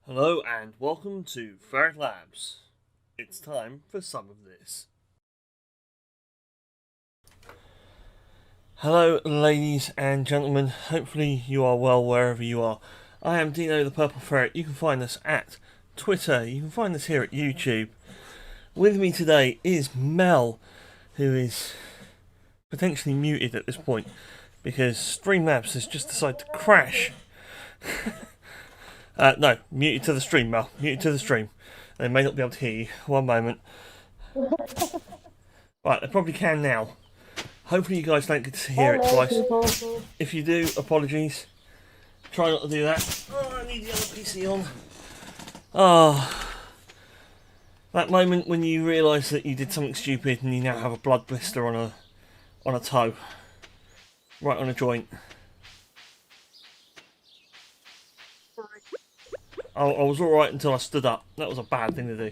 Hello and welcome to Ferret Labs. It's time for some of this. Hello ladies and gentlemen, hopefully you are well wherever you are. I am Dino the Purple Ferret. You can find us at Twitter, you can find us here at YouTube. With me today is Mel, who is potentially muted at this point because Streamlabs has just decided to crash. No, muted to the stream, Mel. Muted to the stream. They may not be able to hear you. One moment. Right, they probably can now. Hopefully you guys don't get to hear it twice. If you do, apologies. Try not to do that. Oh, I need the other PC on. Oh, that moment when you realise that you did something stupid and you now have a blood blister on a toe. Right on a joint. I was alright until I stood up. That was a bad thing to do.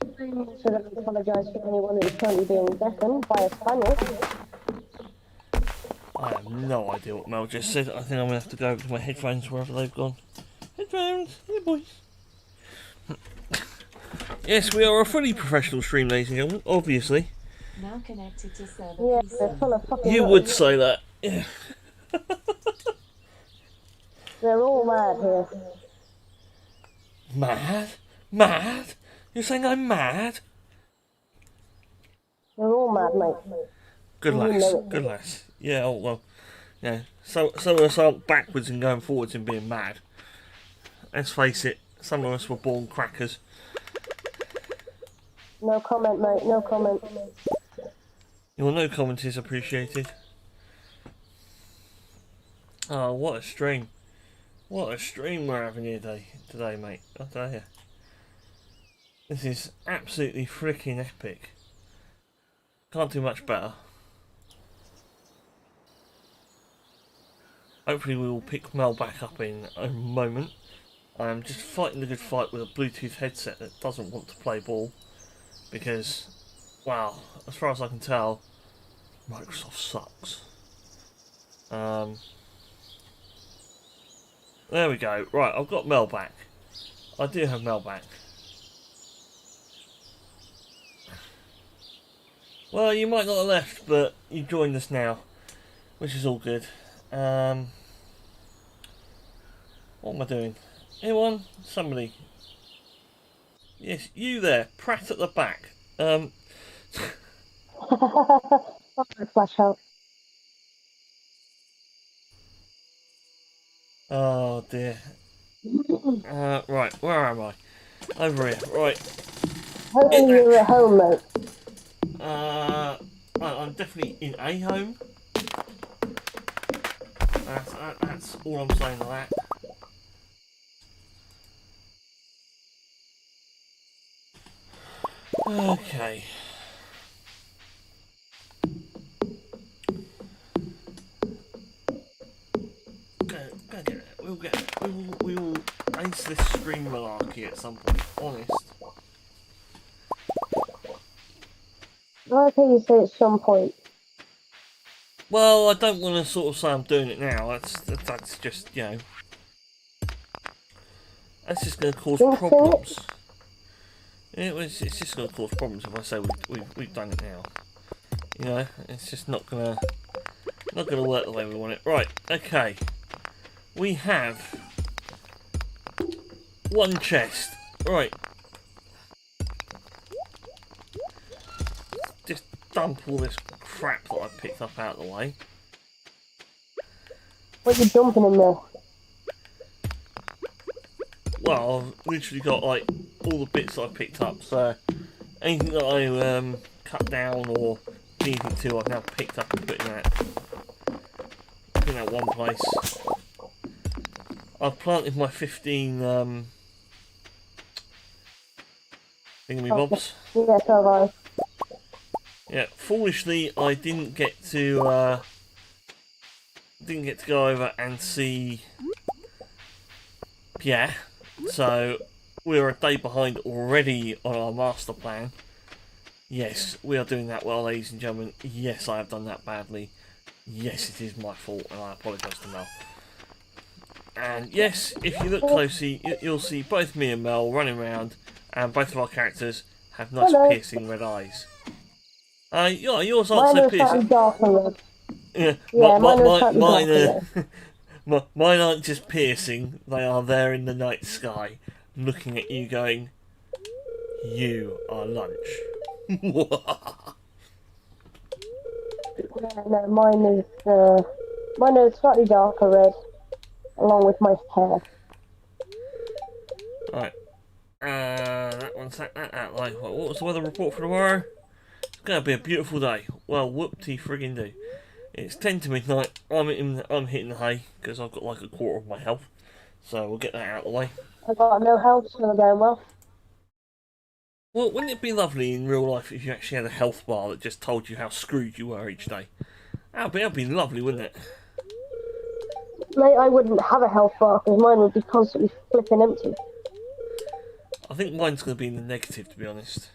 So I apologise for anyone who is currently being deafened by a Spaniard. I have no idea what Mel just said. I think I'm going to have to go over to my headphones wherever they've gone. Headphones! Yeah, boys. Yes, we are a fully professional stream, ladies and gentlemen, obviously. Now connected to server Yeah, PC. they're full of fucking You would say that. Yeah. They're all mad here. Mad? Mad? You're saying I'm mad? They're all mad, mate. Good lass. Good lass. Yeah, oh well. Yeah. So some of us aren't backwards and going forwards and being mad. Let's face it, some of us were born crackers. No comment, mate. No comment. Your no comment is appreciated. Oh, what a stream. What a stream we're having here today, mate. I tell you. This is absolutely freaking epic. Can't do much better. Hopefully we will pick Mel back up in a moment. I'm just fighting the good fight with a Bluetooth headset that doesn't want to play ball. Because, well, as far as I can tell, Microsoft sucks. There we go. Right, I've got Mel back. I do have Mel back. Well, you might not have left, but you joined us now, which is all good. What am I doing? Anyone? Somebody? Yes, you there, Pratt at the back. Flash out. Oh dear. Right, where am I? Over here. Right. Hopefully you're at home, mate. I'm definitely in a home. That's all I'm saying to that. Okay. Go get it. We'll get it. We will ace this stream malarkey at some point. Honest. I like how you say at some point. Well, I don't want to sort of say I'm doing it now. That's just, you know, that's just going to cause problems. It's just going to cause problems if I say we've done it now. You know, it's just not gonna work the way we want it. Right, okay. We have one chest. Right. Just dump all this crap that I picked up out of the way. What are you dumping in there? Well, I've literally got like all the bits that I picked up, so anything that I cut down or did anything to, I've now picked up and put in that one place. I've planted my 15 thingamybobs. Yeah, so have I. Yeah, foolishly I didn't get to go over and see Pierre, so we're a day behind already on our master plan. Yes, we are doing that well, ladies and gentlemen. Yes, I have done that badly. Yes, it is my fault, and I apologise to Mel. And yes, if you look closely, you'll see both me and Mel running around, and both of our characters have nice piercing red eyes. Yeah, yours aren't so piercing. Dark and red. Yeah, Yeah, mine are slightly mine, mine aren't just piercing, they are there in the night sky, looking at you going, you are lunch. Yeah, no, mine is slightly darker red, along with my hair. Right. That one's that out like what was the weather report for tomorrow? It's gonna be a beautiful day. Well, whoop-de friggin' do. It's 10 to midnight. I'm hitting the hay because I've got like a quarter of my health, so we'll get that out of the way. I've got no health, so I'm going well. Well, wouldn't it be lovely in real life if you actually had a health bar that just told you how screwed you were each day? That'd be lovely, wouldn't it? Mate, I wouldn't have a health bar because mine would be constantly flipping empty. I think mine's going to be in the negative, to be honest.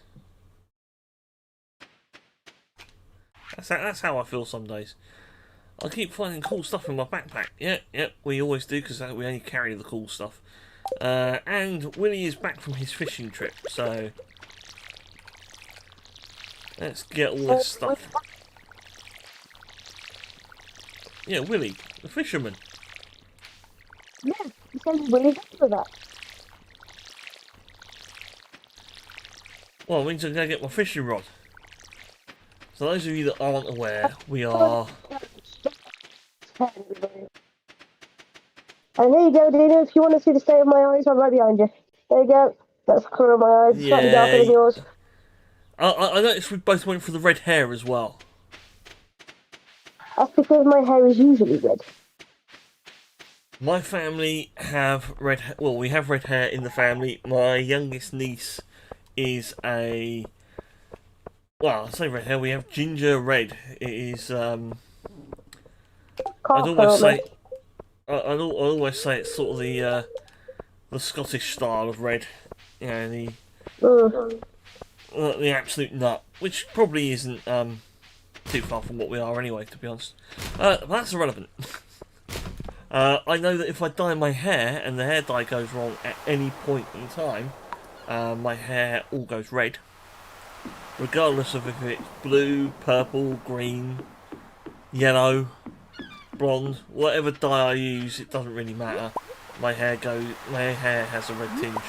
That's how I feel some days. I keep finding cool stuff in my backpack. Yep, we always do because we only carry the cool stuff. And Willie is back from his fishing trip, so let's get all this stuff. Yeah, Willie, the fisherman. Yeah, you sound really good for that. Well, it means I'm going to get my fishing rod. So those of you that aren't aware, we are... And there you go, Dino. If you want to see the state of my eyes, I'm right behind you. There you go. That's the colour of my eyes. Slightly darker than yours. I noticed we both went for the red hair as well. That's because my hair is usually red. My family have red hair. Well, we have red hair in the family. My youngest niece is a... Well, I say red hair. We have ginger red. It is... I'd always say it's sort of the Scottish style of red. You know, the absolute nut, which probably isn't too far from what we are anyway, to be honest. But that's irrelevant. I know that if I dye my hair and the hair dye goes wrong at any point in time, my hair all goes red. Regardless of if it's blue, purple, green, yellow, blonde, whatever dye I use, it doesn't really matter. My hair has a red tinge.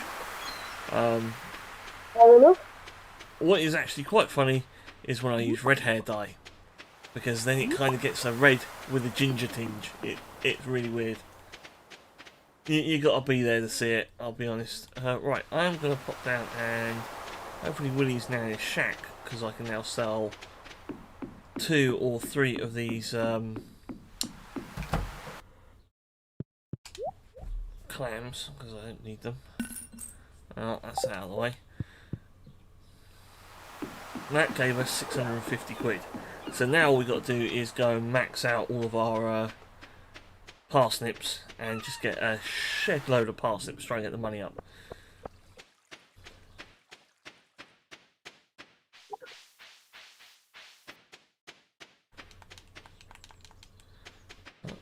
What is actually quite funny is when I use red hair dye, because then it kind of gets a red with a ginger tinge. It's really weird. You got to be there to see it, I'll be honest. Right, I'm going to pop down and hopefully Willie's now in his shack, because I can now sell 2 or 3 of these clams, because I don't need them. That's out of the way. That gave us 650 quid. So now all we've got to do is go and max out all of our parsnips and just get a shed load of parsnips, try and get the money up.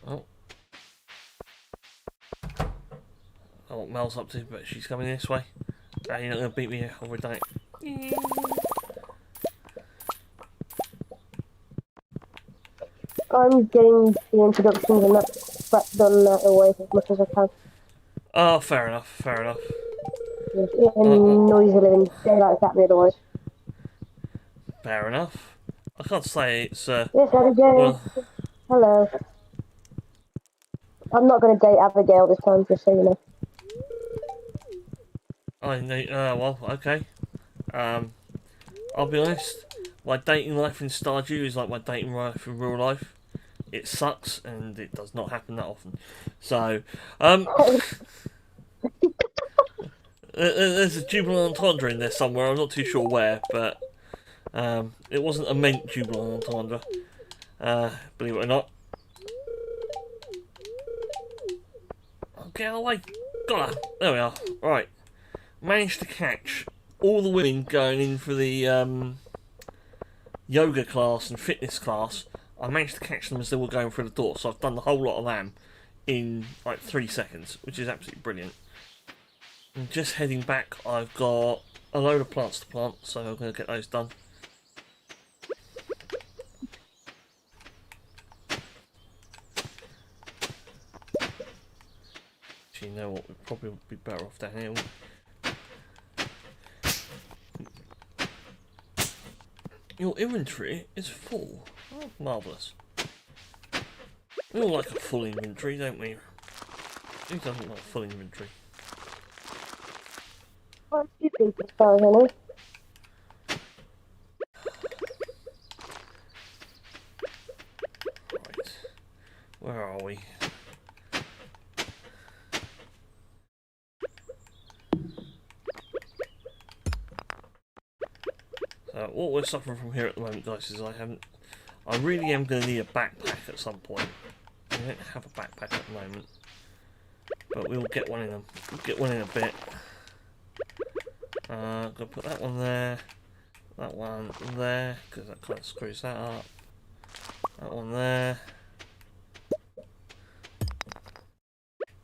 Oh, what Mel's up to, but she's coming this way. You're not going to beat me over a night. I'm getting the introductions and that prep done away as much as I can. Oh, fair enough, fair enough. Noisy living, daylight exactly otherwise. Fair enough. I can't say it's... Yes, Abigail. Well, hello. I'm not going to date Abigail this time, just so you know. I know, well, okay. I'll be honest, my dating life in Stardew is like my dating life in real life. It sucks, and it does not happen that often. So, there's a jubilant entendre in there somewhere, I'm not too sure where, but it wasn't a meant jubilant entendre, believe it or not. Get out of the way. Got her. There we are. Right. Managed to catch all the women going in for the yoga class and fitness class. I managed to catch them as they were going through the door, so I've done the whole lot of them in like 3 seconds, which is absolutely brilliant. And just heading back, I've got a load of plants to plant, so I'm going to get those done. Actually, you know what, we probably would be better off down here. Your inventory is full. Oh, marvellous. We all like a full inventory, don't we? Who doesn't like a full inventory? What do you think it's for, Henry? Right. Where are we? What we're suffering from here at the moment, guys, is I really am going to need a backpack at some point. I don't have a backpack at the moment, but we'll get one in a bit. I'm going to put that one there, that one there, because that kind of screws that up. That one there.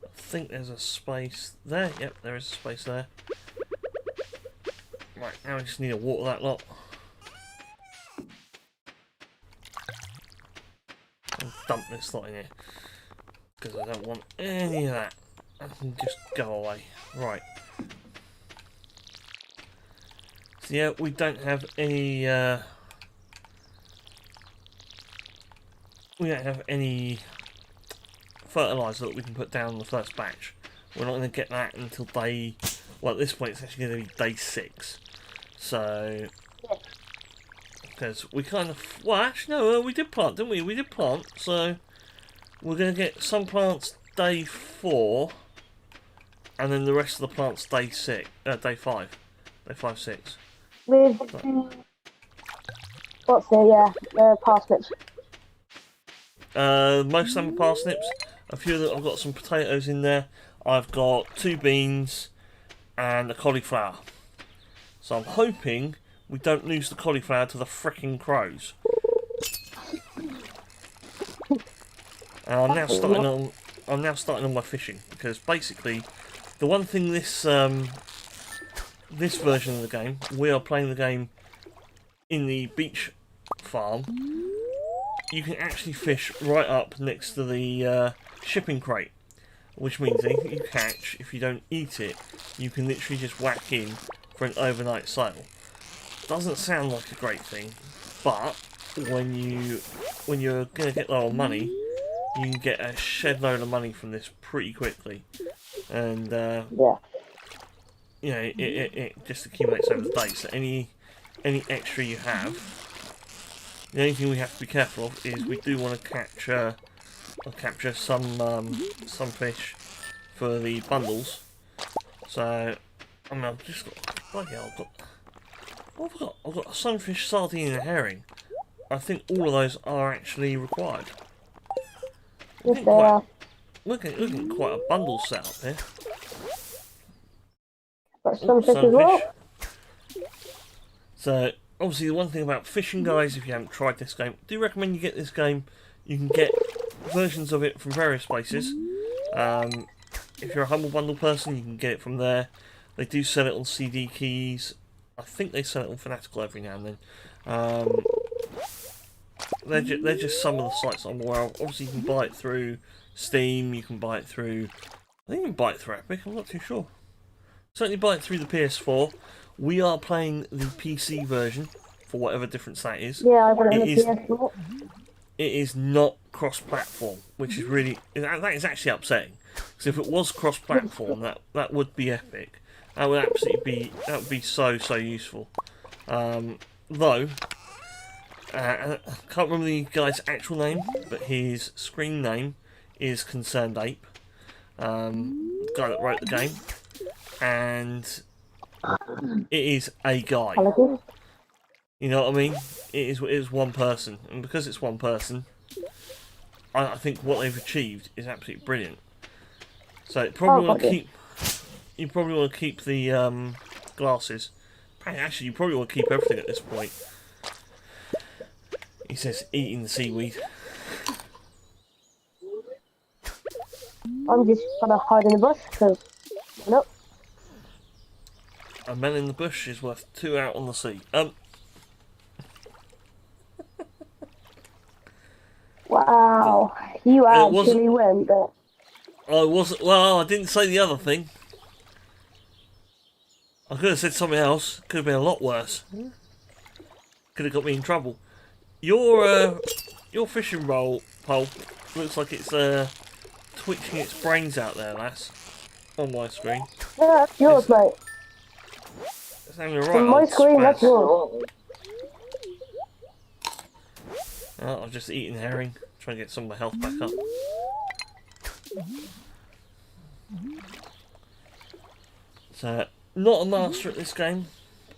I think there's a space there. Yep, there is a space there. Right, now we just need to water that lot. And dump this lot in here. Because I don't want any of that. I can just go away. Right. So yeah, we don't have any fertiliser that we can put down on the first batch. We're not going to get that until day... Well, at this point it's actually going to be day 6. So... Because we kind of... Well, actually, no, we did plant, didn't we? We did plant, so... We're going to get some plants day 4. And then the rest of the plants day 5. Day 5, 6. With what's it? Yeah, parsnips. Most of them are parsnips. A few of them, I've got some potatoes in there. I've got 2 beans and a cauliflower. So I'm hoping we don't lose the cauliflower to the frickin' crows. And I'm now starting on my fishing, because basically the one thing this version of the game, we are playing the game in the beach farm. You can actually fish right up next to the shipping crate, which means anything you catch, if you don't eat it, you can literally just whack in for an overnight sale. Doesn't sound like a great thing, but when you're gonna get low on money, you can get a shed load of money from this pretty quickly, and Yeah. you know, it just accumulates over the day. So any extra you have, the only thing we have to be careful of is we do want to capture some fish for the bundles. So I mean, I've just got bloody hell, what have I got? I've got a sunfish, sardine, and a herring. I think all of those are actually required. Yes, they are. Looking quite a bundle set up here. Got sunfish as well. So, obviously the one thing about fishing, guys, if you haven't tried this game, I do recommend you get this game. You can get versions of it from various places. If you're a Humble Bundle person, you can get it from there. They do sell it on CD Keys. I think they sell it on Fanatical every now and then. They're just some of the sites I'm aware of. Obviously, you can buy it through Steam. You can buy it through... I think you can buy it through Epic. I'm not too sure. Certainly buy it through the PS4. We are playing the PC version, for whatever difference that is. Yeah, I got it on the PS4. It is not cross-platform, which is really... That is actually upsetting. Because if it was cross-platform, that would be epic. That would absolutely be so useful. Though, I can't remember the guy's actual name, but his screen name is Concerned Ape. The guy that wrote the game. And it is a guy. You know what I mean? It is one person. And because it's one person, I think what they've achieved is absolutely brilliant. So you probably want to keep the glasses. Actually, you probably want to keep everything at this point. He says eating the seaweed. I'm just gonna hide in the bush because, nope. A man in the bush is worth 2 out on the sea. Wow, you It wasn't. actually went there. I wasn't. Well, I didn't say the other thing. I could have said something else. Could have been a lot worse. Could have got me in trouble. Your fishing pole looks like it's twitching its brains out there, lass. On my screen. No, that's yours, mate. It's having a right On my old screen, that's spaz. yours. Oh, I've just eaten herring, trying to get some of my health back up. So, not a master at this game,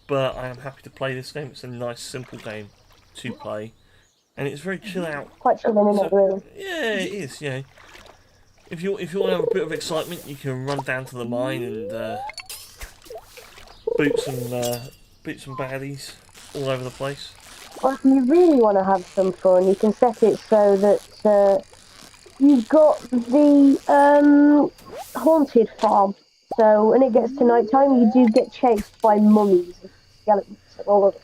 but I am happy to play this game. It's a nice, simple game to play, and it's very chill out. Quite chilling, isn't it, really? Yeah, it is. Yeah. If you want to have a bit of excitement, you can run down to the mine and boot some baddies all over the place. Or if you really want to have some fun, you can set it so that you've got the haunted farm. So when it gets to night time, you do get chased by mummies and skeletons and all of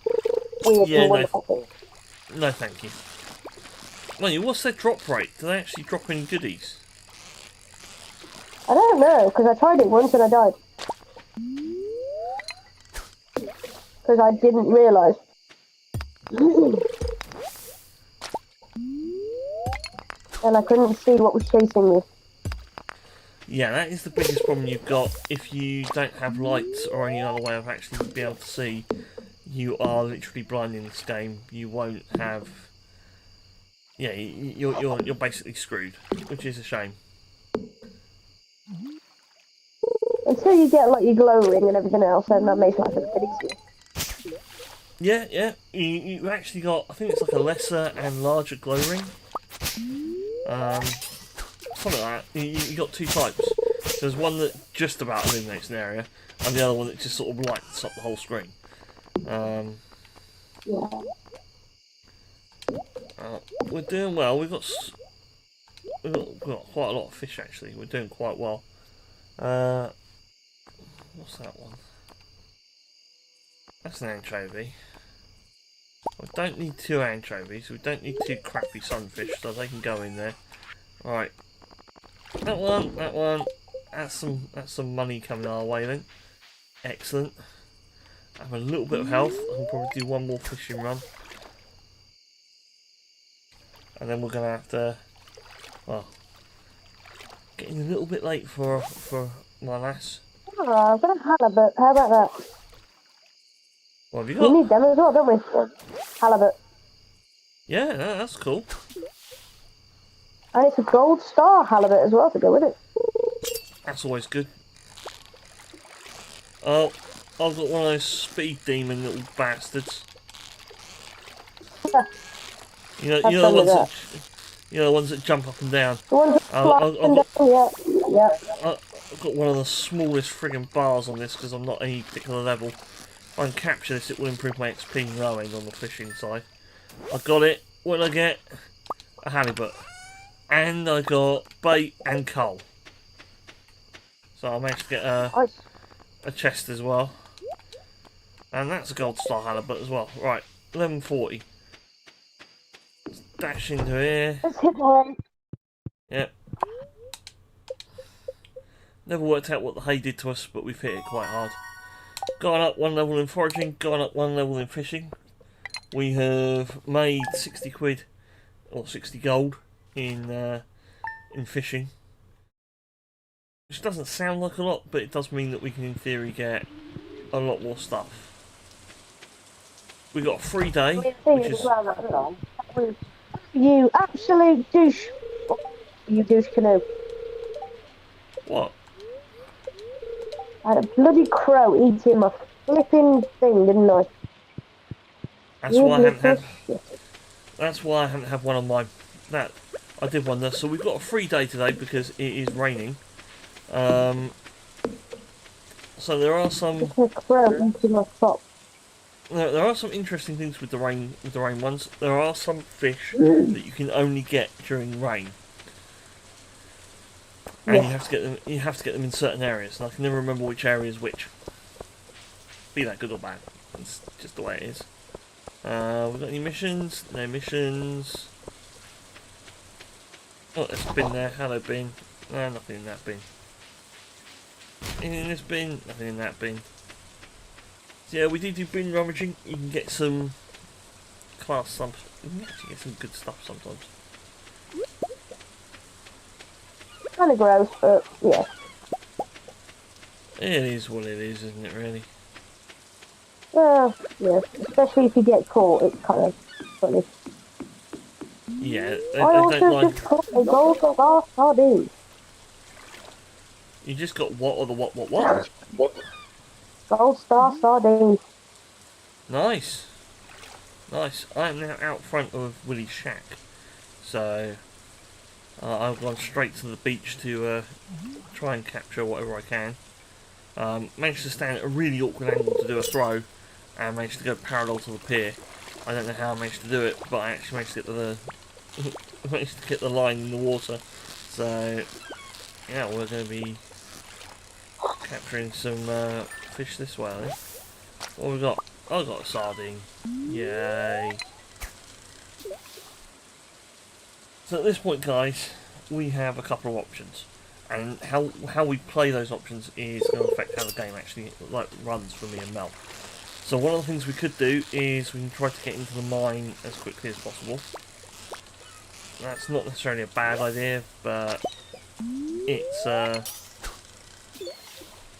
weird and wonderful things. No, thank you. Well, what's their drop rate? Do they actually drop any goodies? I don't know, because I tried it once and I died. Because I didn't realise. And I couldn't see what was chasing me. Yeah, that is the biggest problem you've got. If you don't have lights or any other way of actually being able to see, you are literally blind in this game. You won't have... Yeah, you're basically screwed, which is a shame. Until you get like your glow ring and everything else, then that makes life a bit easier. Yeah. You actually got, I think it's like a lesser and larger glow ring. Something like that. You got 2 types. So there's one that just about illuminates an area, and the other one that just sort of lights up the whole screen. Yeah. We're doing well. We've got quite a lot of fish actually. We're doing quite well. What's that one? That's an anchovy. We don't need 2 anchovies. We don't need 2 crappy sunfish, so they can go in there. Right. That one. That's some money coming our way then. Excellent. I have a little bit of health. I can probably do one more fishing run. And then we're gonna have to, well, getting a little bit late for my lass. Oh, I've got a halibut. How about that? What have you got? We need them as well, don't we? Halibut. Yeah, that's cool. And it's a gold star halibut as well to go with it. That's always good. Oh, I've got one of those speed demon little bastards. You know the ones that jump up and down. The ones that I've got one of the smallest friggin' bars on this because I'm not any particular level. If I can capture this, it will improve my XP and low end on the fishing side. I got it. What did I get? A halibut. And I got bait and coal. So I managed to get a chest as well. And that's a gold star halibut as well. Right, 1140. Let's dash into here. Let's hit one. Yep. Never worked out what the hay did to us, but we've hit it quite hard. Gone up 1 level in foraging, gone up 1 level in fishing. We have made 60 quid, or 60 gold, in fishing. Which doesn't sound like a lot, but it does mean that we can, in theory, get a lot more stuff. We got a free day, which is... You absolute douche. You douche canoe. What? I had a bloody crow eating my flipping thing, didn't I? That's why I haven't had one on mine. That I did wonder. So we've got a free day today because it is raining. So there are some. A crow eating my top. There are some interesting things with the rain ones. There are some fish that you can only get during rain. and Yes. you have to get them. You have to get them in certain areas, and I can never remember which area is which. Be that good or bad, it's just the way it is. We've got any missions? No missions. Oh, there's a bin there. Hello, bin. No, nothing in that bin. Anything in this bin? Nothing in that bin. So yeah, we do bin rummaging. You can get some class stuff. You can actually get some good stuff sometimes. Kind of gross, but yeah. It is what it is, isn't it, really? Yeah. Especially if you get caught, it's kind of funny. Yeah, I I also don't like... just caught a gold star sardine. You just got what or the what? What? Gold star sardine. Nice. Nice. I am now out front of Willie's shack. So, I've gone straight to the beach to try and capture whatever I can. Managed to stand at a really awkward angle to do a throw, and managed to go parallel to the pier. I don't know how I managed to do it, but I actually managed to get the line in the water. So, yeah, we're going to be capturing some fish this way, I think. What have we got? Oh, I've got a sardine. Yay. So at this point, guys, we have a couple of options. And how we play those options is going to affect how the game actually runs for me and Mel. So one of the things we could do is we can try to get into the mine as quickly as possible. That's not necessarily a bad idea, but it's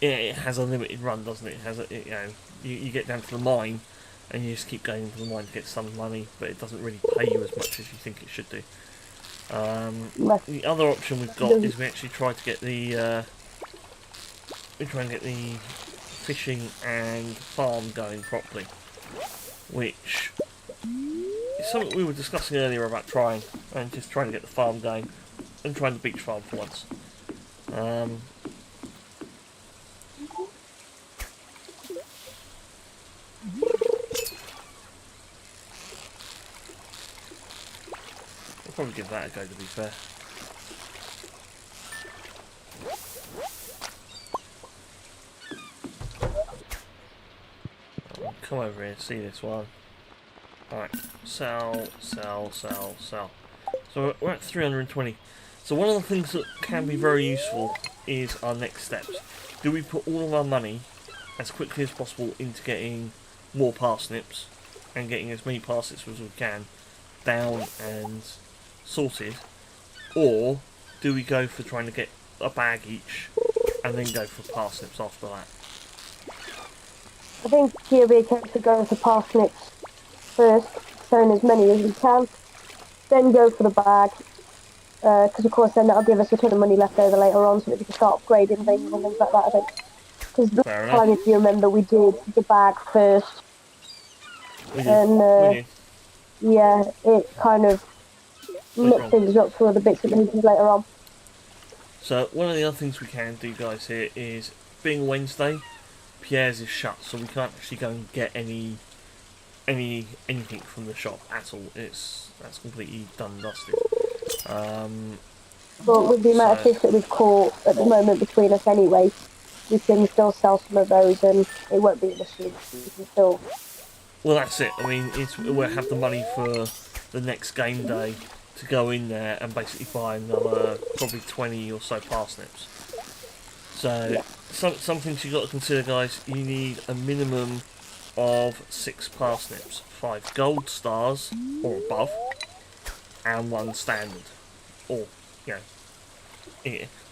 it has a limited run, doesn't it? It has you get down to the mine and you just keep going into the mine to get some money, but it doesn't really pay you as much as you think it should do. The other option we've got is we actually try to get the fishing and farm going properly, which is something we were discussing earlier about trying to get the farm going and trying the beach farm for once. I'll probably give that a go, to be fair. Come over here, see this one. Alright, sell. So we're at 320. So one of the things that can be very useful is our next steps. Do we put all of our money as quickly as possible into getting more parsnips and getting as many parsnips as we can down and sorted, or do we go for trying to get a bag each and then go for parsnips after that? I think it'll be a case of going for parsnips first, sowing as many as we can, then go for the bag, because of course then that'll give us a ton of money left over later on so that we can start upgrading things and things like that, I think. Because last time, if you remember, we did the bag first, and yeah, it kind of mixed things up for the bits and pieces later on. So one of the other things we can do, guys, here is, being Wednesday, Pierre's is shut, so we can't actually go and get anything from the shop at all. That's completely done and dusted. But with the amount of fish that we've caught at the moment between us anyway, we can still sell some of those and it won't be an issue. We can still... Well, that's it. I mean, we'll have the money for the next game day to go in there and basically buy another probably 20 or so parsnips. So, yeah. Some things you've got to consider, guys. You need a minimum of 6 parsnips, 5 gold stars or above, and 1 standard, or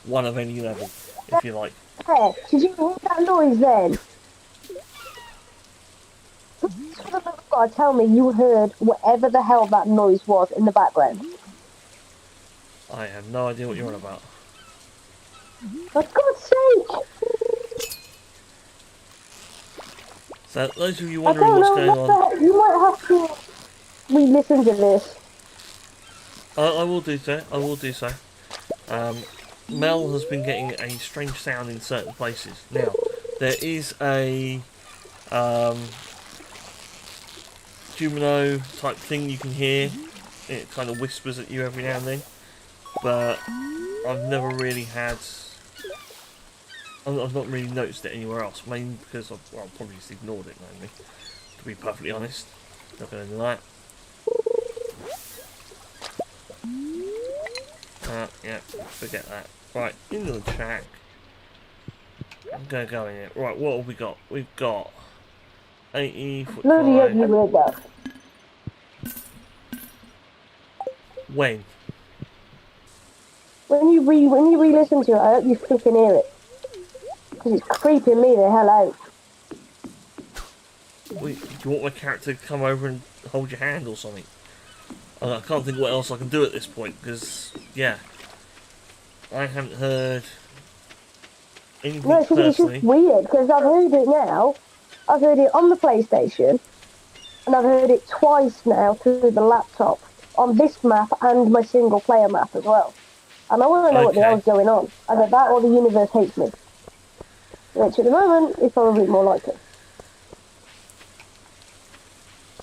one of any level, if you like. Hey, did you hear that noise then? Tell me you heard whatever the hell that noise was in the background. I have no idea what you're on about. For God's sake! So, those of you wondering what's going on... You might have to re-listen to this. I will do so, Mel has been getting a strange sound in certain places. Now, there is a... Jumino type thing you can hear. It kind of whispers at you every now and then. But I've never really had. I've not really noticed it anywhere else, mainly because I've probably just ignored it mainly, to be perfectly honest. Not going to lie. Yeah, forget that. Right, into the track. I'm going to go in it. Right, what have we got? We've got 80 foot Bloody hell, you drive. will go. When? When you re-listen to it, I hope you freaking hear it. Because it's creeping me the hell out. Wait, do you want my character to come over and hold your hand or something? I can't think what else I can do at this point, because, yeah. I haven't heard anything No, it's personally. just weird, because I've heard it now. I've heard it on the PlayStation, and I've heard it twice now through the laptop, on this map and my single player map as well. And I want to know what the hell's going on. Either that or the universe hates me. Which at the moment is probably more likely.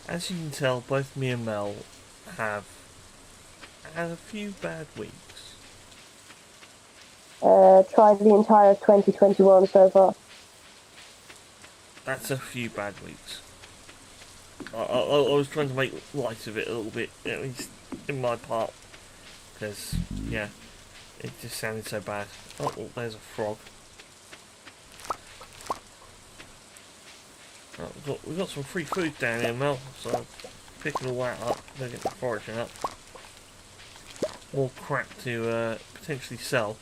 As you can tell, both me and Mel have had a few bad weeks. Tried the entire 2021 so far. That's a few bad weeks. I was trying to make light of it a little bit, at least in my part. Because, yeah, it just sounded so bad. Oh, there's a frog. Oh, we've got some free food down here, Mel, so picking all that up, gonna get the foraging up. More crap to potentially sell,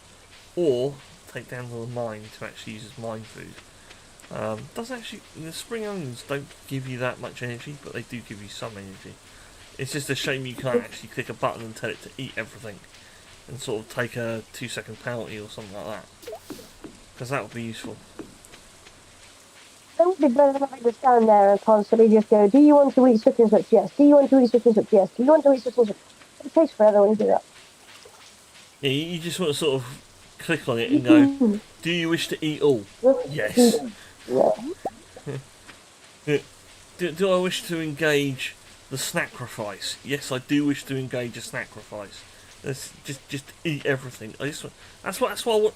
or take down to the mine to actually use as mine food. Does actually, the spring onions don't give you that much energy, but they do give you some energy. It's just a shame you can't actually click a button and tell it to eat everything, and sort of take a 2-second penalty or something like that, because that would be useful. It would be better if I just stand there and constantly just go, do you want to eat such and such? Yes. Do you want to eat such and such? Yes. Do you want to eat such and such? It takes forever when you do that. Yeah, you just want to sort of click on it and go, do you wish to eat all? Yes. Yeah. Do I wish to engage the sacrifice? Yes, I do wish to engage a sacrifice. Just eat everything. That's all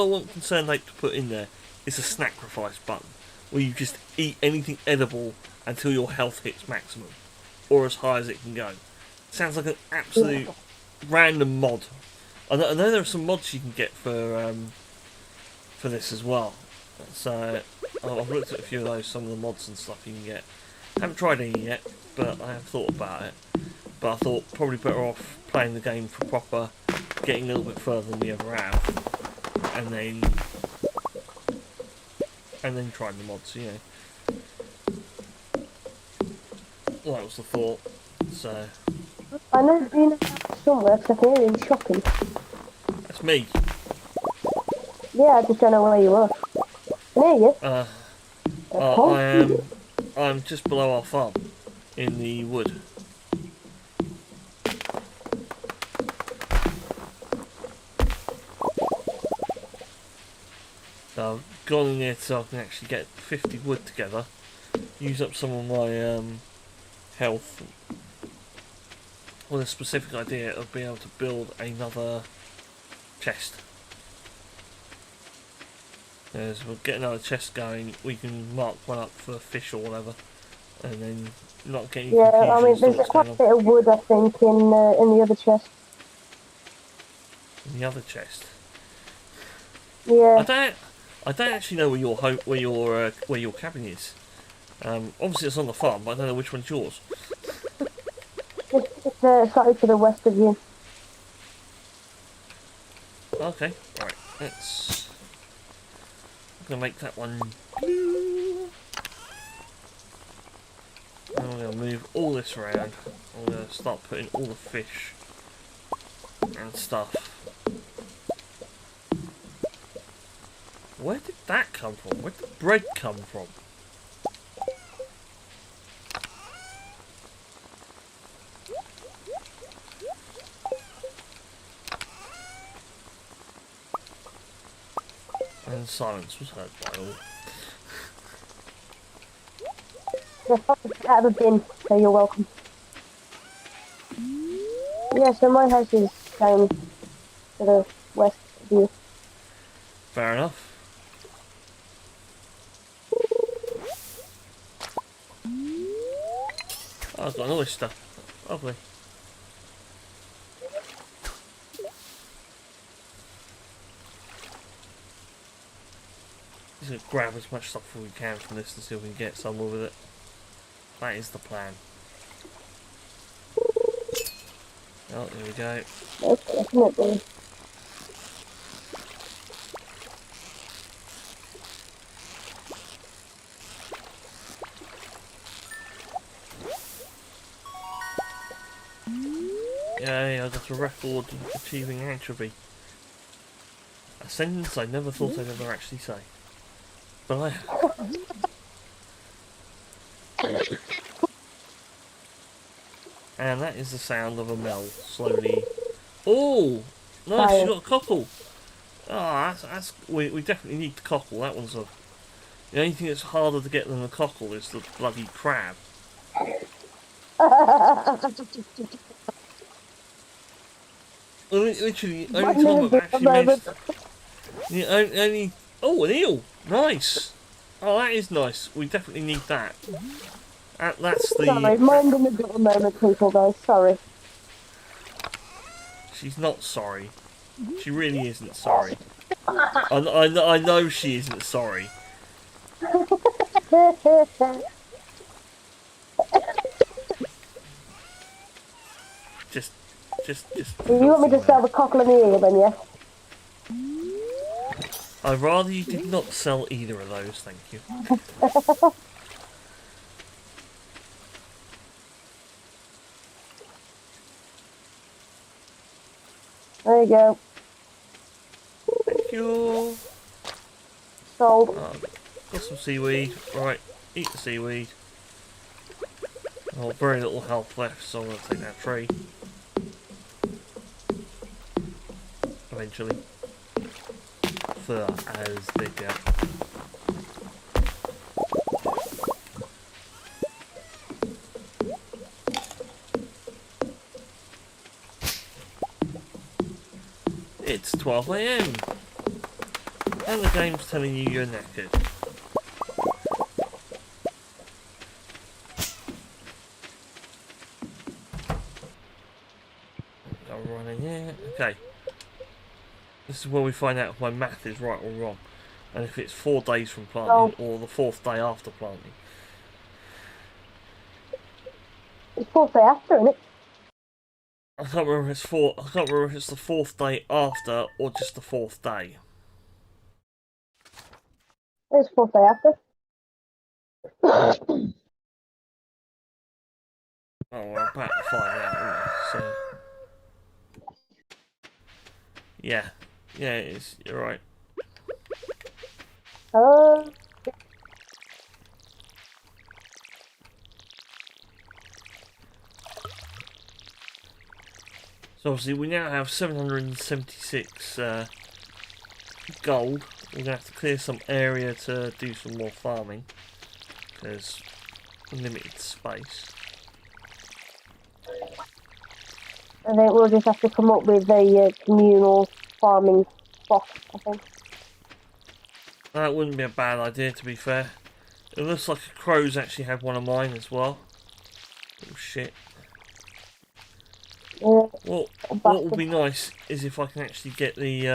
I want Concerned Ape to put in there is a sacrifice button, where you just eat anything edible until your health hits maximum, or as high as it can go. Sounds like an absolute random mod. I know there are some mods you can get for this as well. So I've looked at a few of those, some of the mods and stuff you can get. Haven't tried any yet, but I have thought about it. But I thought probably better off playing the game for proper, getting a little bit further than we ever have, and then trying the mods, you know. Well, that was the thought. So I know you've been somewhere because I can hear you shopping. that's me. Yeah, I just don't know where you are. I can hear you. I'm just below our farm in the wood. So I've gone in there so I can actually get 50 wood together, use up some of my health, with a specific idea of being able to build another chest. As we'll get another chest going, we can mark one up for fish or whatever, and then not get any confusion. Yeah, I mean, there's quite a bit of wood, I think, in the other chest. In the other chest. Yeah. I don't actually know where your cabin is. Obviously it's on the farm, but I don't know which one's yours. It's slightly to the west of you. Okay, right. I'm gonna make that one blue. And I'm gonna move all this around. I'm gonna start putting all the fish and stuff. Where did that come from? Where did the bread come from? And silence was heard by all. They're out of a bin, so you're welcome. Yeah, so my house is to the west of you. Fair enough. Oh, I've got an oyster. Lovely. Just gonna grab as much stuff as we can from this and see if we can get somewhere with it. That is the plan. Oh, there we go. Yes, definitely. Yay, I got a record achieving entropy. A sentence I never thought I'd ever actually say. But I have. And that is the sound of a Mel slowly. Oh! Nice, you got a cockle! Oh, we definitely need the cockle. That one's a. The only thing that's harder to get than the cockle is the bloody crab. Literally, only time I've actually managed. Only. Oh, an eel! Nice! Oh, that is nice. We definitely need that. That's the. Sorry, mind in the middle moment, people, guys. Sorry. She's not sorry. She really isn't sorry. I know she isn't sorry. Just. You want me to sell the cockle and the eel then, yeah? I'd rather you did not sell either of those, thank you. There you go. Thank you. Sold. Got some seaweed. Right, eat the seaweed. Oh, very little health left, so I'm going to take that tree. Eventually. For as they go. It's 12 AM and the game's telling you you're knackered. Go running here. Okay. This is where we find out if my math is right or wrong. And if it's 4 days from planting or the 4th day after planting. It's 4th day after, isn't it? I can't remember if it's the 4th day after or just the 4th day. It's 4th day after. Oh, we're about to find out, aren't we? So yeah, it is. You're right. So obviously we now have 776 gold. We're going to have to clear some area to do some more farming. Because limited space. I think we'll just have to come up with a communal farming spot, I think. That wouldn't be a bad idea, to be fair. It looks like a crow's actually had one of mine as well. Oh shit. Yeah, Well, what would be nice is if I can actually get the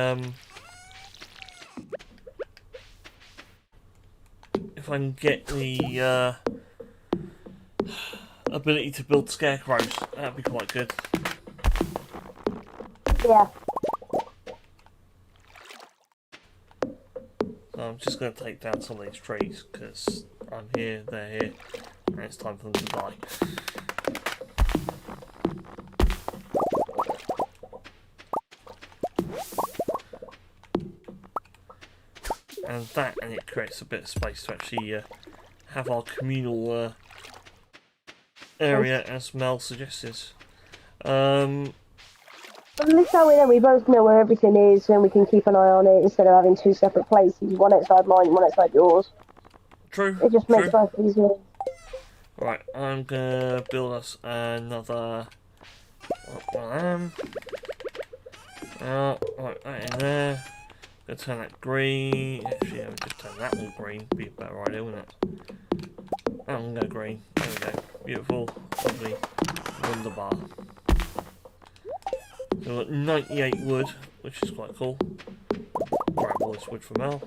ability to build scarecrows. That'd be quite good. yeah. So I'm just going to take down some of these trees because I'm here, they're here, and it's time for them to die. And it creates a bit of space to actually have our communal area, as Mel suggested. At least that way then we both know where everything is and we can keep an eye on it instead of having 2 separate places, one outside mine, one outside yours. True. It just makes life easier. Right, I'm gonna build us another. turn that green. Actually, I'll just turn that all green. Be a better idea, wouldn't it? Oh, I'm gonna go green. There we go. Beautiful, lovely, wunderbar. So we've got 98 wood, which is quite cool. Grab all this wood from Mel.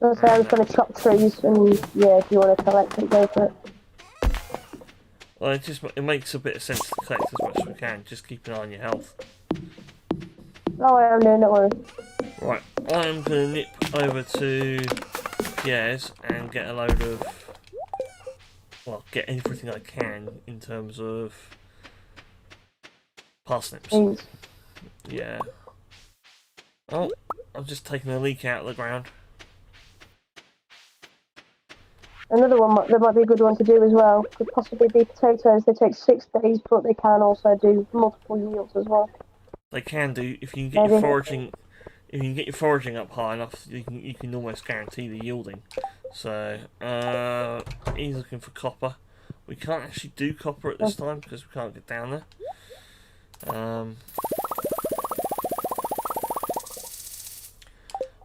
Also, I was going to chop trees, and yeah, if you want to collect it, go for it. Well, it makes a bit of sense to collect as much as we can. Just keep an eye on your health. Oh, I am doing, don't worry. Right, I'm going to nip over to Pierre's and get a load of... Well, get everything I can in terms of parsnips. Please. Yeah. Oh, I've just taken a leek out of the ground. Another one that might be a good one to do as well could possibly be potatoes. They take 6 days, but they can also do multiple yields as well. They can do if you can get your foraging. If you can get your foraging up high enough, you can almost guarantee the yielding. So he's looking for copper. We can't actually do copper at this time because we can't get down there.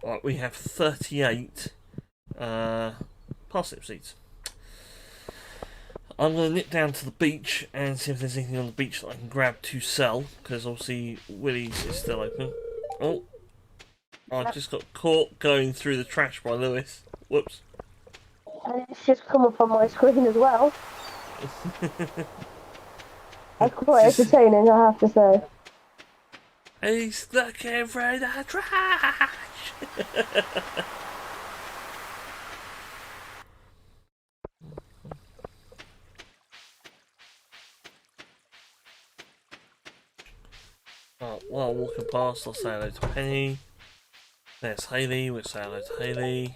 Right, we have 38 parsnip seeds. I'm going to nip down to the beach and see if there's anything on the beach that I can grab to sell, because obviously Willie's is still open. Oh, I just got caught going through the trash by Lewis. Whoops. And it's just come up on my screen as well. That's quite entertaining, I have to say. He's looking through the trash! Oh, while walking past, I'll say hello to Penny. There's Hayley, we'll say hello to Hayley.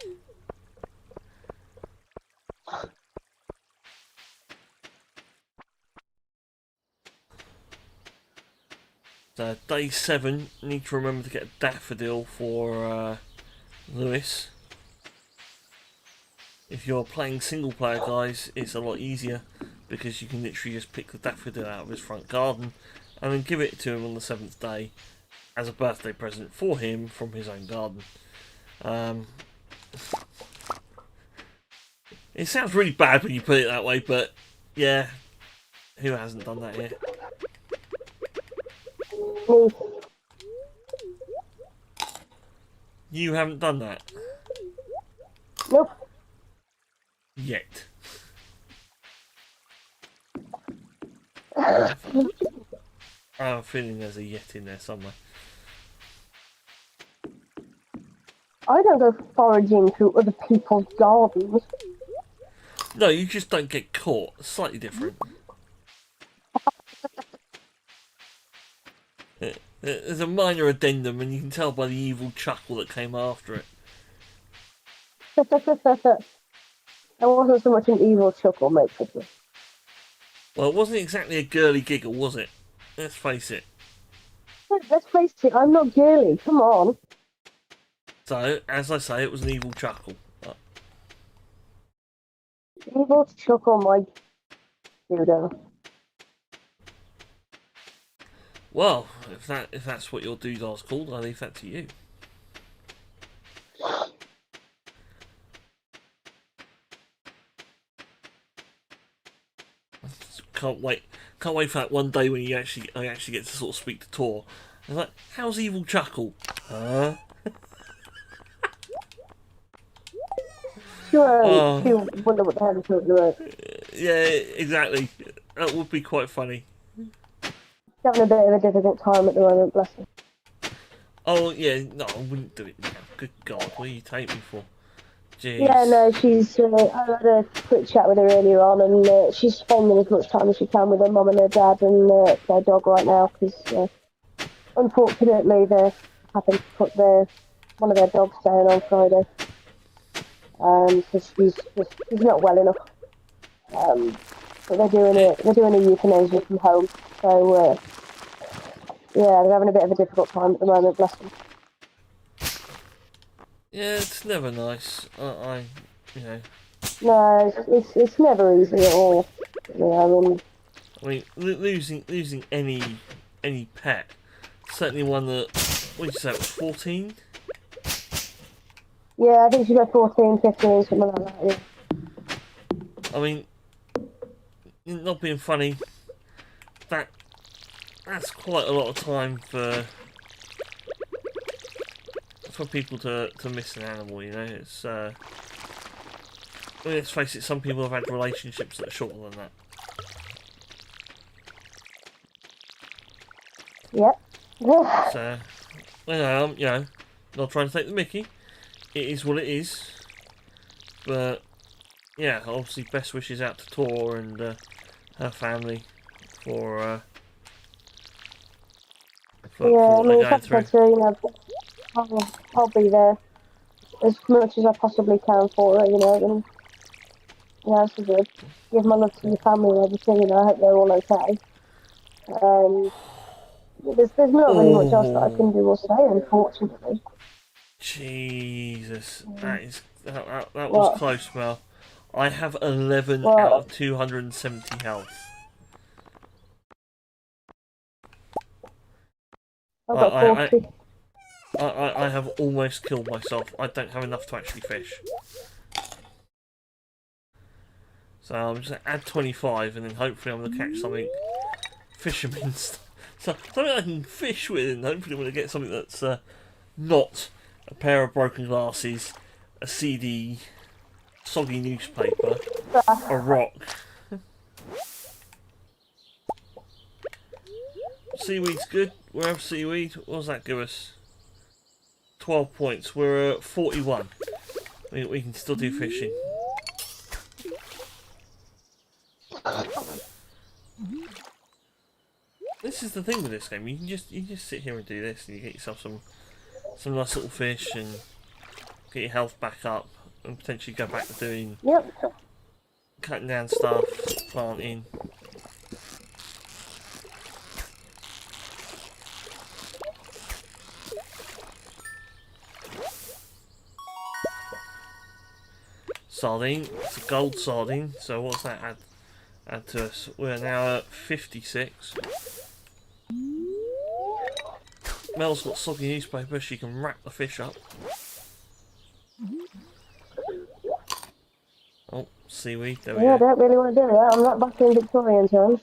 So, day 7, need to remember to get a daffodil for Lewis. If you're playing single player, guys, it's a lot easier because you can literally just pick the daffodil out of his front garden and then give it to him on the 7th day as a birthday present for him from his own garden. It sounds really bad when you put it that way, but yeah, who hasn't done that here? Me. You haven't done that? Nope. Yet. I have a feeling there's a yet in there somewhere. I don't go foraging through other people's gardens. No, you just don't get caught. Slightly different. There's a minor addendum, and you can tell by the evil chuckle that came after it. That wasn't so much an evil chuckle, mate. Well, it wasn't exactly a girly giggle, was it? Let's face it. Let's face it, I'm not girly. Come on. So, as I say, it was an evil chuckle. Evil chuckle, my dude. Well, if that's what your doodar's called, I leave that to you. Can't wait for that one day when I actually get to sort of speak to Tor. I'm like, how's evil chuckle? Huh? Sure, you wonder what the hell is talking about. Yeah, exactly. That would be quite funny. Having a bit of a difficult time at the moment, bless him. Oh yeah, no, I wouldn't do it now. Good God, what are you taking me for? Jeez. Yeah, no, she's. I had a quick chat with her earlier on, and she's spending as much time as she can with her mum and her dad and their dog right now, because unfortunately they happened to put one of their dogs down on Friday. So she's not well enough. But they're doing a euthanasia from home, so yeah, they're having a bit of a difficult time at the moment, bless them. Yeah, it's never nice. You know. No, it's never easy at all. I mean, losing any pet, certainly one that, what did you say, it was 14? Yeah, I think she's got 14, 15, something like that, yeah. I mean, not being funny, that's quite a lot of time for people to miss an animal, you know. It's I mean, let's face it, some people have had relationships that are shorter than that. Yep. So, you know, not trying to take the mickey. It is what it is. But yeah, obviously, best wishes out to Tor and her family for Yeah, what I they're mean, going like I through. said to her, you know, I'll be there as much as I possibly can for her, you know, and yeah, she did. Give my love to your family and everything, you know, I hope they're all okay. There's not really much else that I can Oh, do or say, unfortunately. Jesus, that was What? close, Mel. I have 11 out What? of 270 health. I've I, got I, I, 40. I have almost killed myself. I don't have enough to actually fish. So I'm just going to add 25 and then hopefully I'm going to catch something fisherman stuff. So something I can fish with, and hopefully I'm going to get something that's not a pair of broken glasses, a CD, soggy newspaper, a rock. Seaweed's good. We have seaweed. What does that give us? 12 points. We're at 41. We can still do fishing. This is the thing with this game. You can just sit here and do this, and you get yourself some nice little fish, and get your health back up, and potentially go back to doing Yep. cutting down stuff, planting. Sardine. It's a gold sardine. So what's that add to us? We're now at 56. Mel's got soggy newspaper. She can wrap the fish up. Oh, seaweed. There we Yeah, I go. don't really want to do that. I'm not back in Victorian times.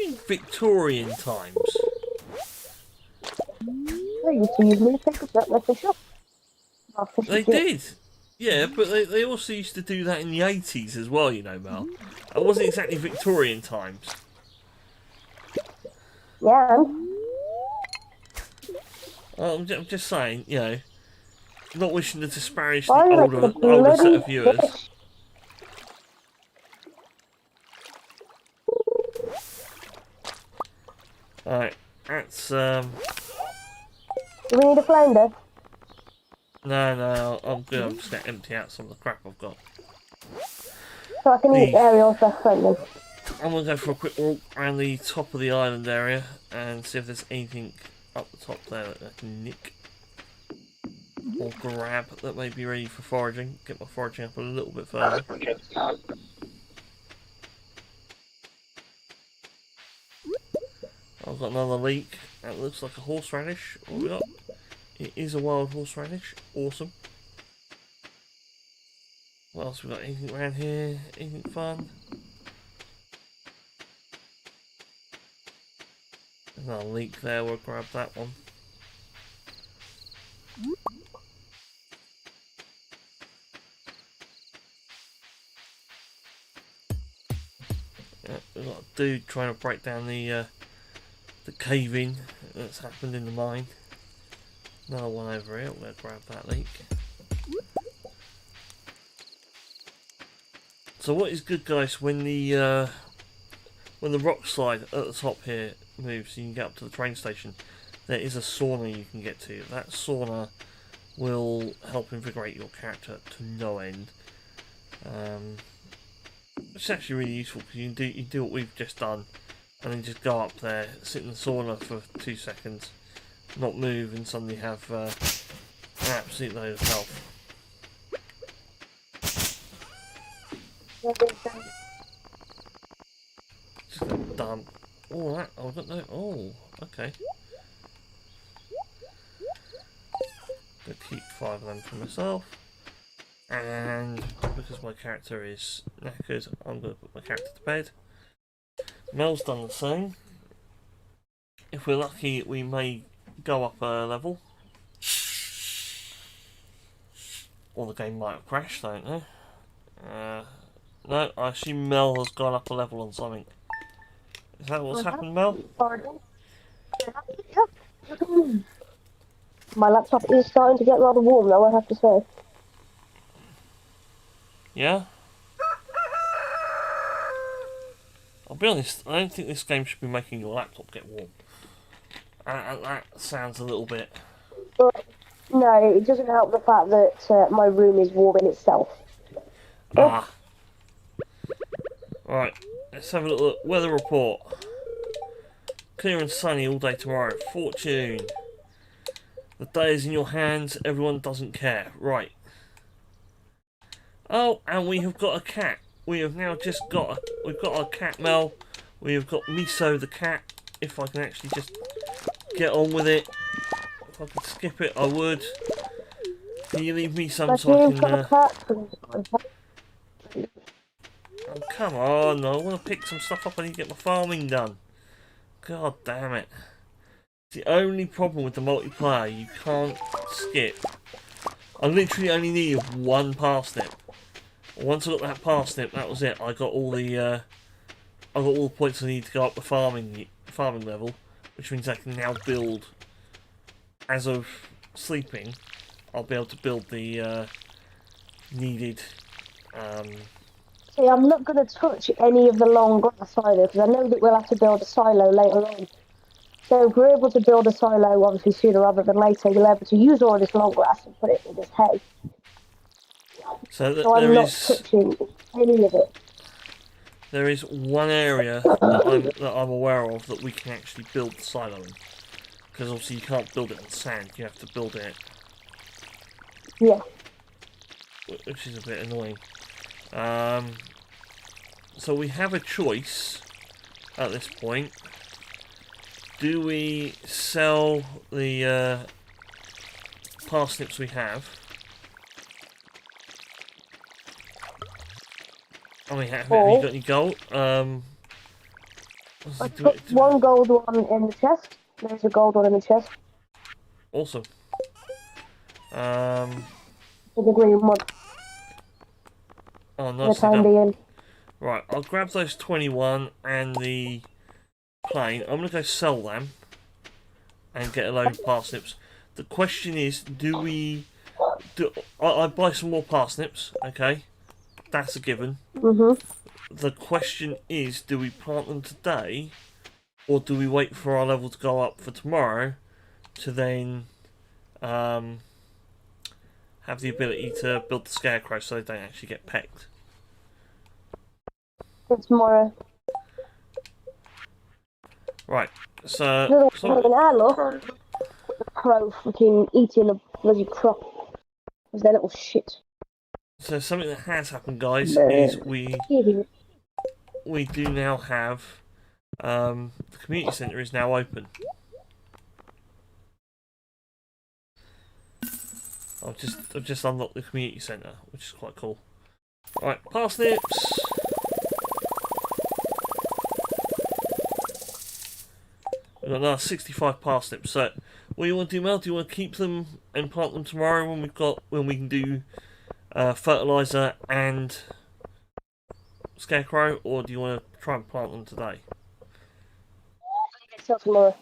In Victorian times. They used to use newspapers to wrap their fish up. I'll fish They it. did. Yeah, but they also used to do that in the 80s as well, you know, Mel. It wasn't exactly Victorian times. Yeah. I'm just saying, you know, not wishing to disparage the Why like the older set bloody of viewers. fish? Alright, that's Do we need a flounder? no, I'm good. I'm just gonna empty out some of the crap I've got. So I can eat Ariel's best friend then. I'm gonna go for a quick walk around the top of the island area and see if there's anything up the top there that I can nick or grab that may be ready for foraging. Get my foraging up a little bit further. I've got another leek. That looks like a horseradish. What have we got? It is a wild horseradish. Awesome. What else we got? Anything around here? Anything fun? Another leek there. We'll grab that one. Yeah, we've got a dude trying to break down the cave-in that's happened in the mine. Another one over here. We'll grab that leek. So what is good, guys, when the rock slide at the top here moves, you can get up to the train station. There is a sauna you can get to. That sauna will help invigorate your character to no end. It's actually really useful because you can do what we've just done, and then just go up there, sit in the sauna for 2 seconds, not move, and suddenly have an absolute load of health. Just gonna dump all that. Oh, I don't know. Oh, okay. going to keep 5 of them for myself. And because my character is knackered, I'm going to put my character to bed. Mel's done the same. If we're lucky, we may go up a level. Or the game might have crashed, I don't know. No, I assume Mel has gone up a level on something. Is that what's happened, Mel? My laptop is starting to get rather warm though, I have to say. Yeah? I'll be honest, I don't think this game should be making your laptop get warm. That sounds a little bit... But no, it doesn't help the fact that my room is warm in itself. Ah. Right, let's have a look at weather report. Clear and sunny all day tomorrow. Fortune. The day is in your hands, everyone doesn't care. Right. Oh, and we have got a cat. We have now just got we've got our cat, Mel. We have got Miso the cat. If I can actually just get on with it. If I could skip it, I would. Can you leave me some so I can... Oh, come on. I want to pick some stuff up. I need to get my farming done. God damn it. It's the only problem with the multiplayer. You can't skip. I literally only needed one parsnip. Once I got that parsnip, that was it. I got all the points I need to go up the farming level, which means I can now build. As of sleeping, I'll be able to build the needed. See, I'm not going to touch any of the long grass either, because I know that we'll have to build a silo later on. So if we're able to build a silo, obviously sooner rather than later, we'll be able to use all this long grass and put it in this hay. So I'm not touching any of it. There is one area that I'm aware of that we can actually build the silo in. Because obviously you can't build it on sand, you have to build it... Yeah. Which is a bit annoying. So we have a choice at this point. Do we sell the parsnips we have? I mean, have you got any gold? I put one gold one in the chest. There's a gold one in the chest. Awesome. With the green one. Oh, nice. Right, I'll grab those 21 and the plain. I'm going to go sell them and get a load of parsnips. The question is, I buy some more parsnips, okay? That's a given. The question is, do we plant them today, or do we wait for our level to go up for tomorrow to then have the ability to build the scarecrow so they don't actually get pecked? For tomorrow. Right, so... The crow fucking eating a bloody crop. Was that little shit. So something that has happened, guys, is we do now have the community centre is now open. I've just unlocked the community centre, which is quite cool. Right, parsnips. We've got another 65 parsnips. So, what do you want to do, Mel? Do you want to keep them and plant them tomorrow when we can do fertilizer and scarecrow, or do you want to try and plant them today? Till tomorrow,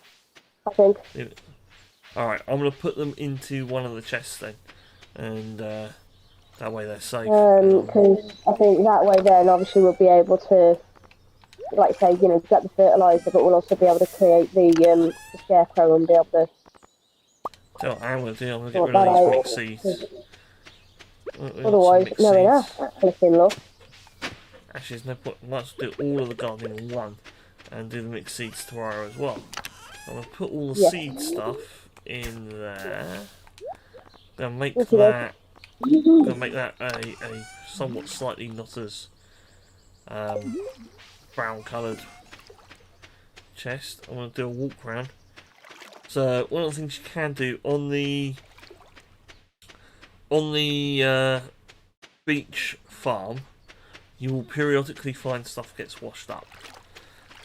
I think. Alright, I'm going to put them into one of the chests then, and that way they're safe. Because I think that way then obviously we'll be able to, like say, you know, get the fertilizer, but we'll also be able to create the scarecrow and be able to... So what I'm going to do, I'm going to get rid of these mixed seeds. Otherwise, no enough. That's flipping low. Actually, there's no point. Might as well do all of the gardening in one and do the mixed seeds tomorrow as well. I'm going to put all the seed stuff in there. Gonna make that a somewhat slightly not as brown coloured chest. I'm going to do a walk round. So one of the things you can do on the on the beach farm, you will periodically find stuff gets washed up.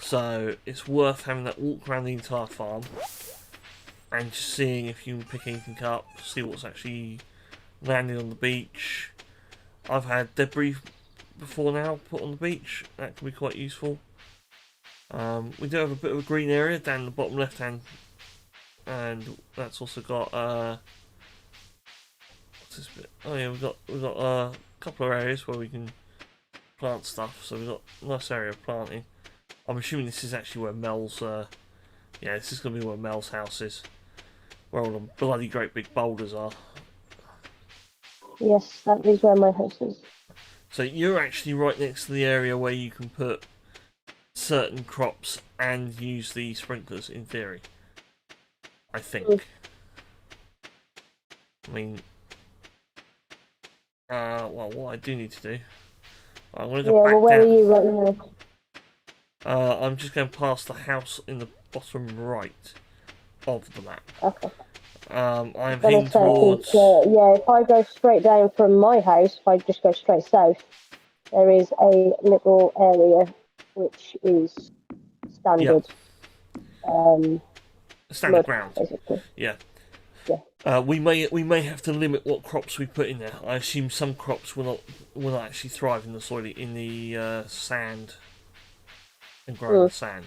So it's worth having that walk around the entire farm and just seeing if you can pick anything up, see what's actually landing on the beach. I've had debris before now put on the beach. That can be quite useful. We do have a bit of a green area down the bottom left hand, and that's also got what's this bit? Oh yeah, we've got a couple of areas where we can plant stuff. So we've got a nice area of planting. I'm assuming this is actually where Mel's yeah, this is going to be where Mel's house is, where all the bloody great big boulders are. Yes, that is where my house is. So you're actually right next to the area where you can put certain crops and use the sprinklers, in theory. I think. I mean, well, what I do need to do, I'm going to go back where down. are you right now? I'm just going past the house in the bottom right of the map. Okay. I'm heading towards... yeah, if I go straight down from my house, if I just go straight south, there is a little area which is standard. Standard ground. Basically. Yeah. Yeah. We may have to limit what crops we put in there. I assume some crops will not actually thrive in the soil, in the sand and grow in the sand.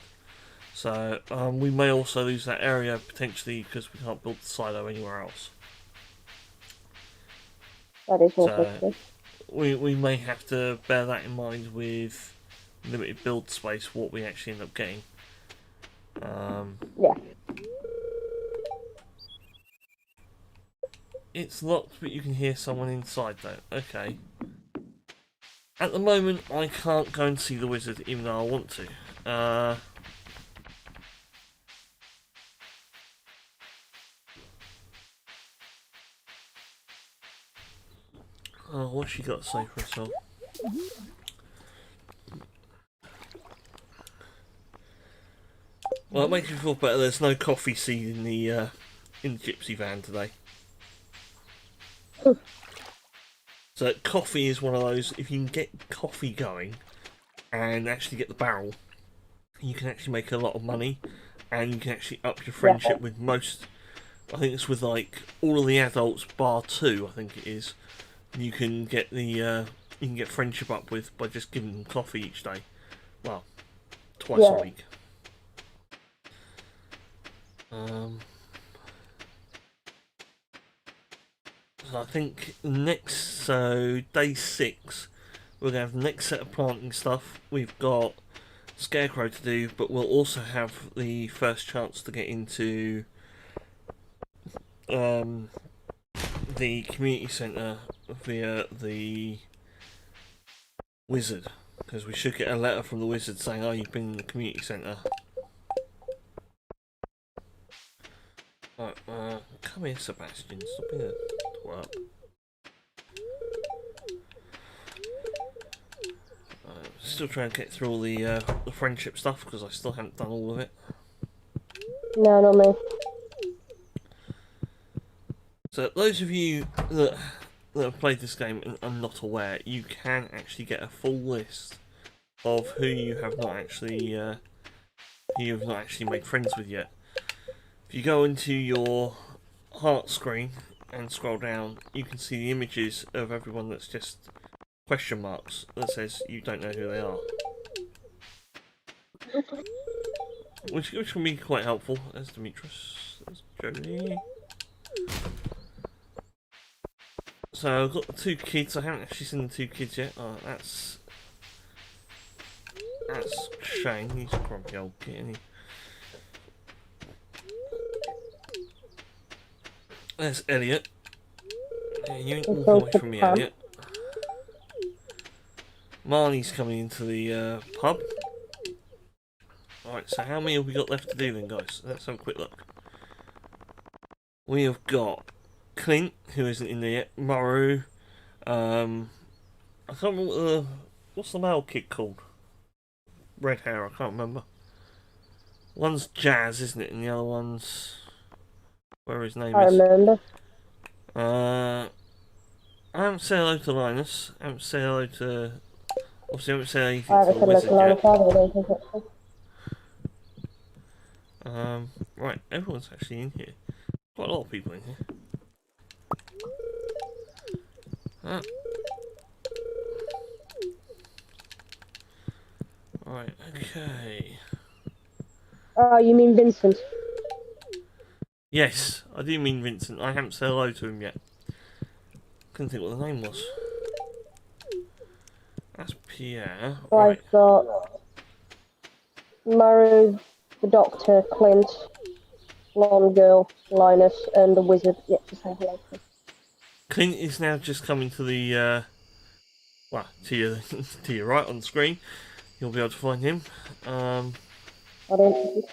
So we may also lose that area potentially because we can't build the silo anywhere else. That is so we may have to bear that in mind with limited build space, what we actually end up getting. Yeah. It's locked, but you can hear someone inside though. Okay. At the moment, I can't go and see the wizard, even though I want to. Oh, what's she got to say for herself? Well, it makes me feel better. There's no coffee seed in the gypsy van today. So coffee is one of those. If you can get coffee going and actually get the barrel, you can actually make a lot of money, and you can actually up your friendship with most. I think it's with like all of the adults, bar 2. I think it is. You can get the you can get friendship up with by just giving them coffee each day. Well, twice a week. So I think next, day 6, we're gonna have the next set of planting stuff. We've got Scarecrow to do, but we'll also have the first chance to get into the community centre via the wizard, because we should get a letter from the wizard saying, "Oh, you've been in the community centre." Right, come here, Sebastian. Stop being a twerp. Still trying to get through all the friendship stuff because I still haven't done all of it. No, not me. So those of you that have played this game and are not aware, you can actually get a full list of who you have not actually made friends with yet. If you go into your heart screen and scroll down, you can see the images of everyone that's just question marks that says you don't know who they are. Which can be quite helpful. There's Demetrius, there's Jodie. So I've got the 2 kids. I haven't actually seen the 2 kids yet. Oh, that's Shane. He's a grumpy old kid, isn't he? There's Elliot. Yeah, you ain't walking away from me, Elliot. Marnie's coming into the pub. Alright, so how many have we got left to do then, guys? Let's have a quick look. We have got Clint, who isn't in there yet. Maru. I can't remember what's the male kid called? Red hair, I can't remember. One's Jazz, isn't it? And the other one's... where his name is. I remember. I haven't said hello to Linus. I haven't said hello to... Obviously, I haven't said anything I to haven't the said look wizard along yet. the side of it, I think it's- Right, everyone's actually in here. Quite a lot of people in here. Right, okay. Oh, you mean Vincent? Yes, I do mean Vincent. I haven't said hello to him yet. Couldn't think what the name was. That's Pierre. So Right. I've got Maru, the Doctor, Clint, blonde girl, Linus, and the wizard yet to say hello to. Clint is now just coming to the, well, to your, to your right on the screen. You'll be able to find him. I don't.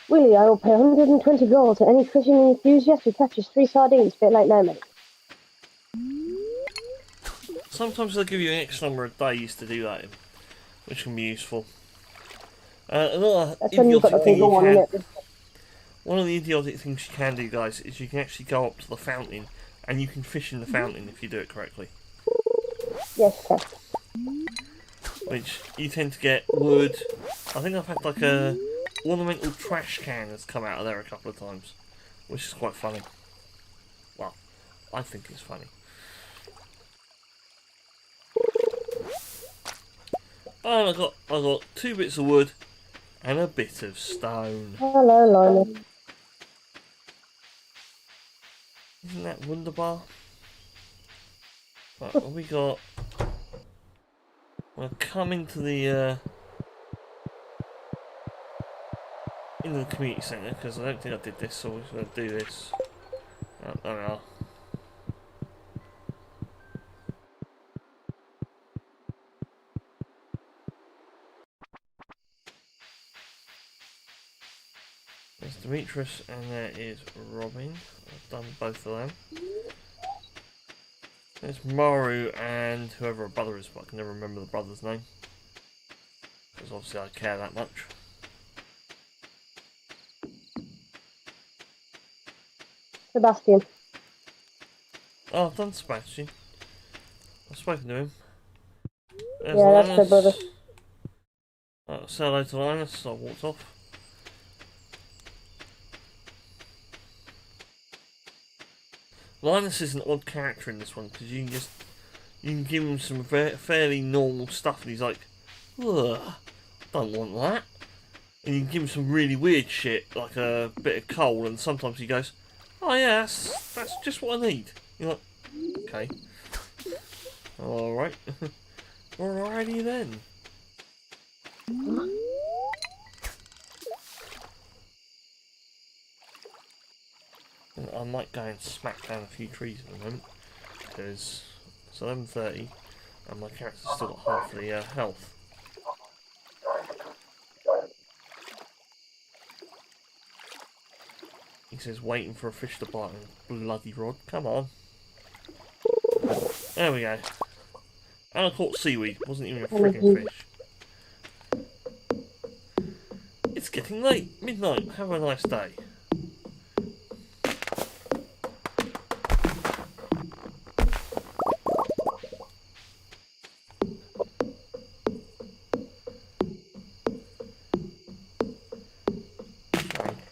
Willie, I will pay 120 gold to any fishing enthusiast who catches 3 sardines. Bit late now, mate. Sometimes they'll give you an X number of days to do that in, which can be useful. Another That's when you've got idiotic the thing thing you on, can... innit? One of the idiotic things you can do, guys, is you can actually go up to the fountain and you can fish in the fountain if you do it correctly. Yes, sir. Which you tend to get wood. I think I've had like a ornamental trash can that's come out of there a couple of times, which is quite funny. Well, I think it's funny. And I got 2 bits of wood and a bit of stone. Hello, Linus. Isn't that wunderbar? Right, what we got? We're coming to the into the community centre because I don't think I did this, so we're just going to do this. Oh, there we are. There's Demetrius and there is Robin. I've done both of them. There's Maru and whoever her brother is, but I can never remember the brother's name. Because obviously I care that much. Sebastian. Oh, I've done Sebastian. I've spoken to him. There's Yeah, that's Linus. her brother. Say hello to Linus, so I walked off. Linus is an odd character in this one because you can give him some fairly normal stuff and he's like, ugh, don't want that. And you can give him some really weird shit like a bit of coal and sometimes he goes, oh yeah, that's just what I need. You're like, okay. Alright. Alrighty then. I might go and smack down a few trees at the moment because it's 11:30 and my character's still got half the health. He says waiting for a fish to bite him. Bloody rod, come on. There we go. And I caught seaweed, wasn't even a friggin' fish. It's getting late, midnight, have a nice day.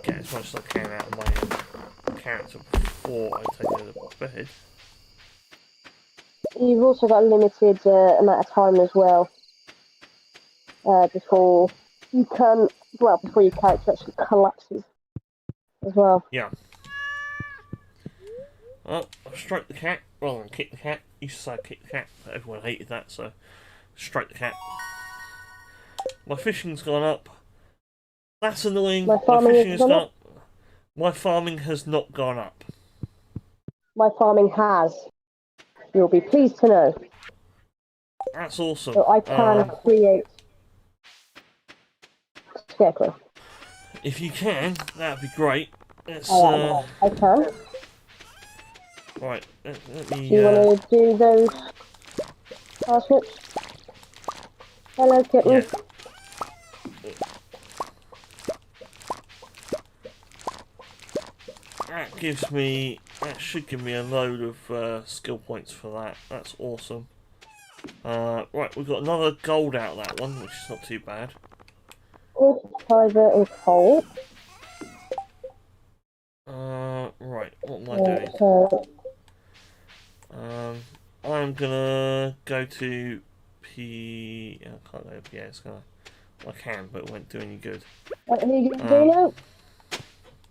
Get as much as I can out of my character before I take her to bed. You've also got a limited amount of time as well. Before you can, well, before your character actually collapses as well. Yeah. Well, I've stroked the cat rather than kicked the cat. Used to say kick the cat, but everyone hated that, so stroke the cat. My fishing's gone up. That's annoying. My My farming fishing has has gone gone up? up. My farming has not gone up. My farming has. You'll be pleased to know. That's awesome. So I can create scarecrow. If you can, that'd be great. Let's, I can. right, let me... Do you want to do those parsnips? Hello, kitten. yeah. that gives me, that should give me a load of skill points for that. That's awesome. Right, we've got another gold out of that one, which is not too bad. Wood, fibre and coal. Right, what am I doing? So, I'm gonna go to P. I can't go to PS, can I? Well, I can, but it won't do any good. what are you going to do now?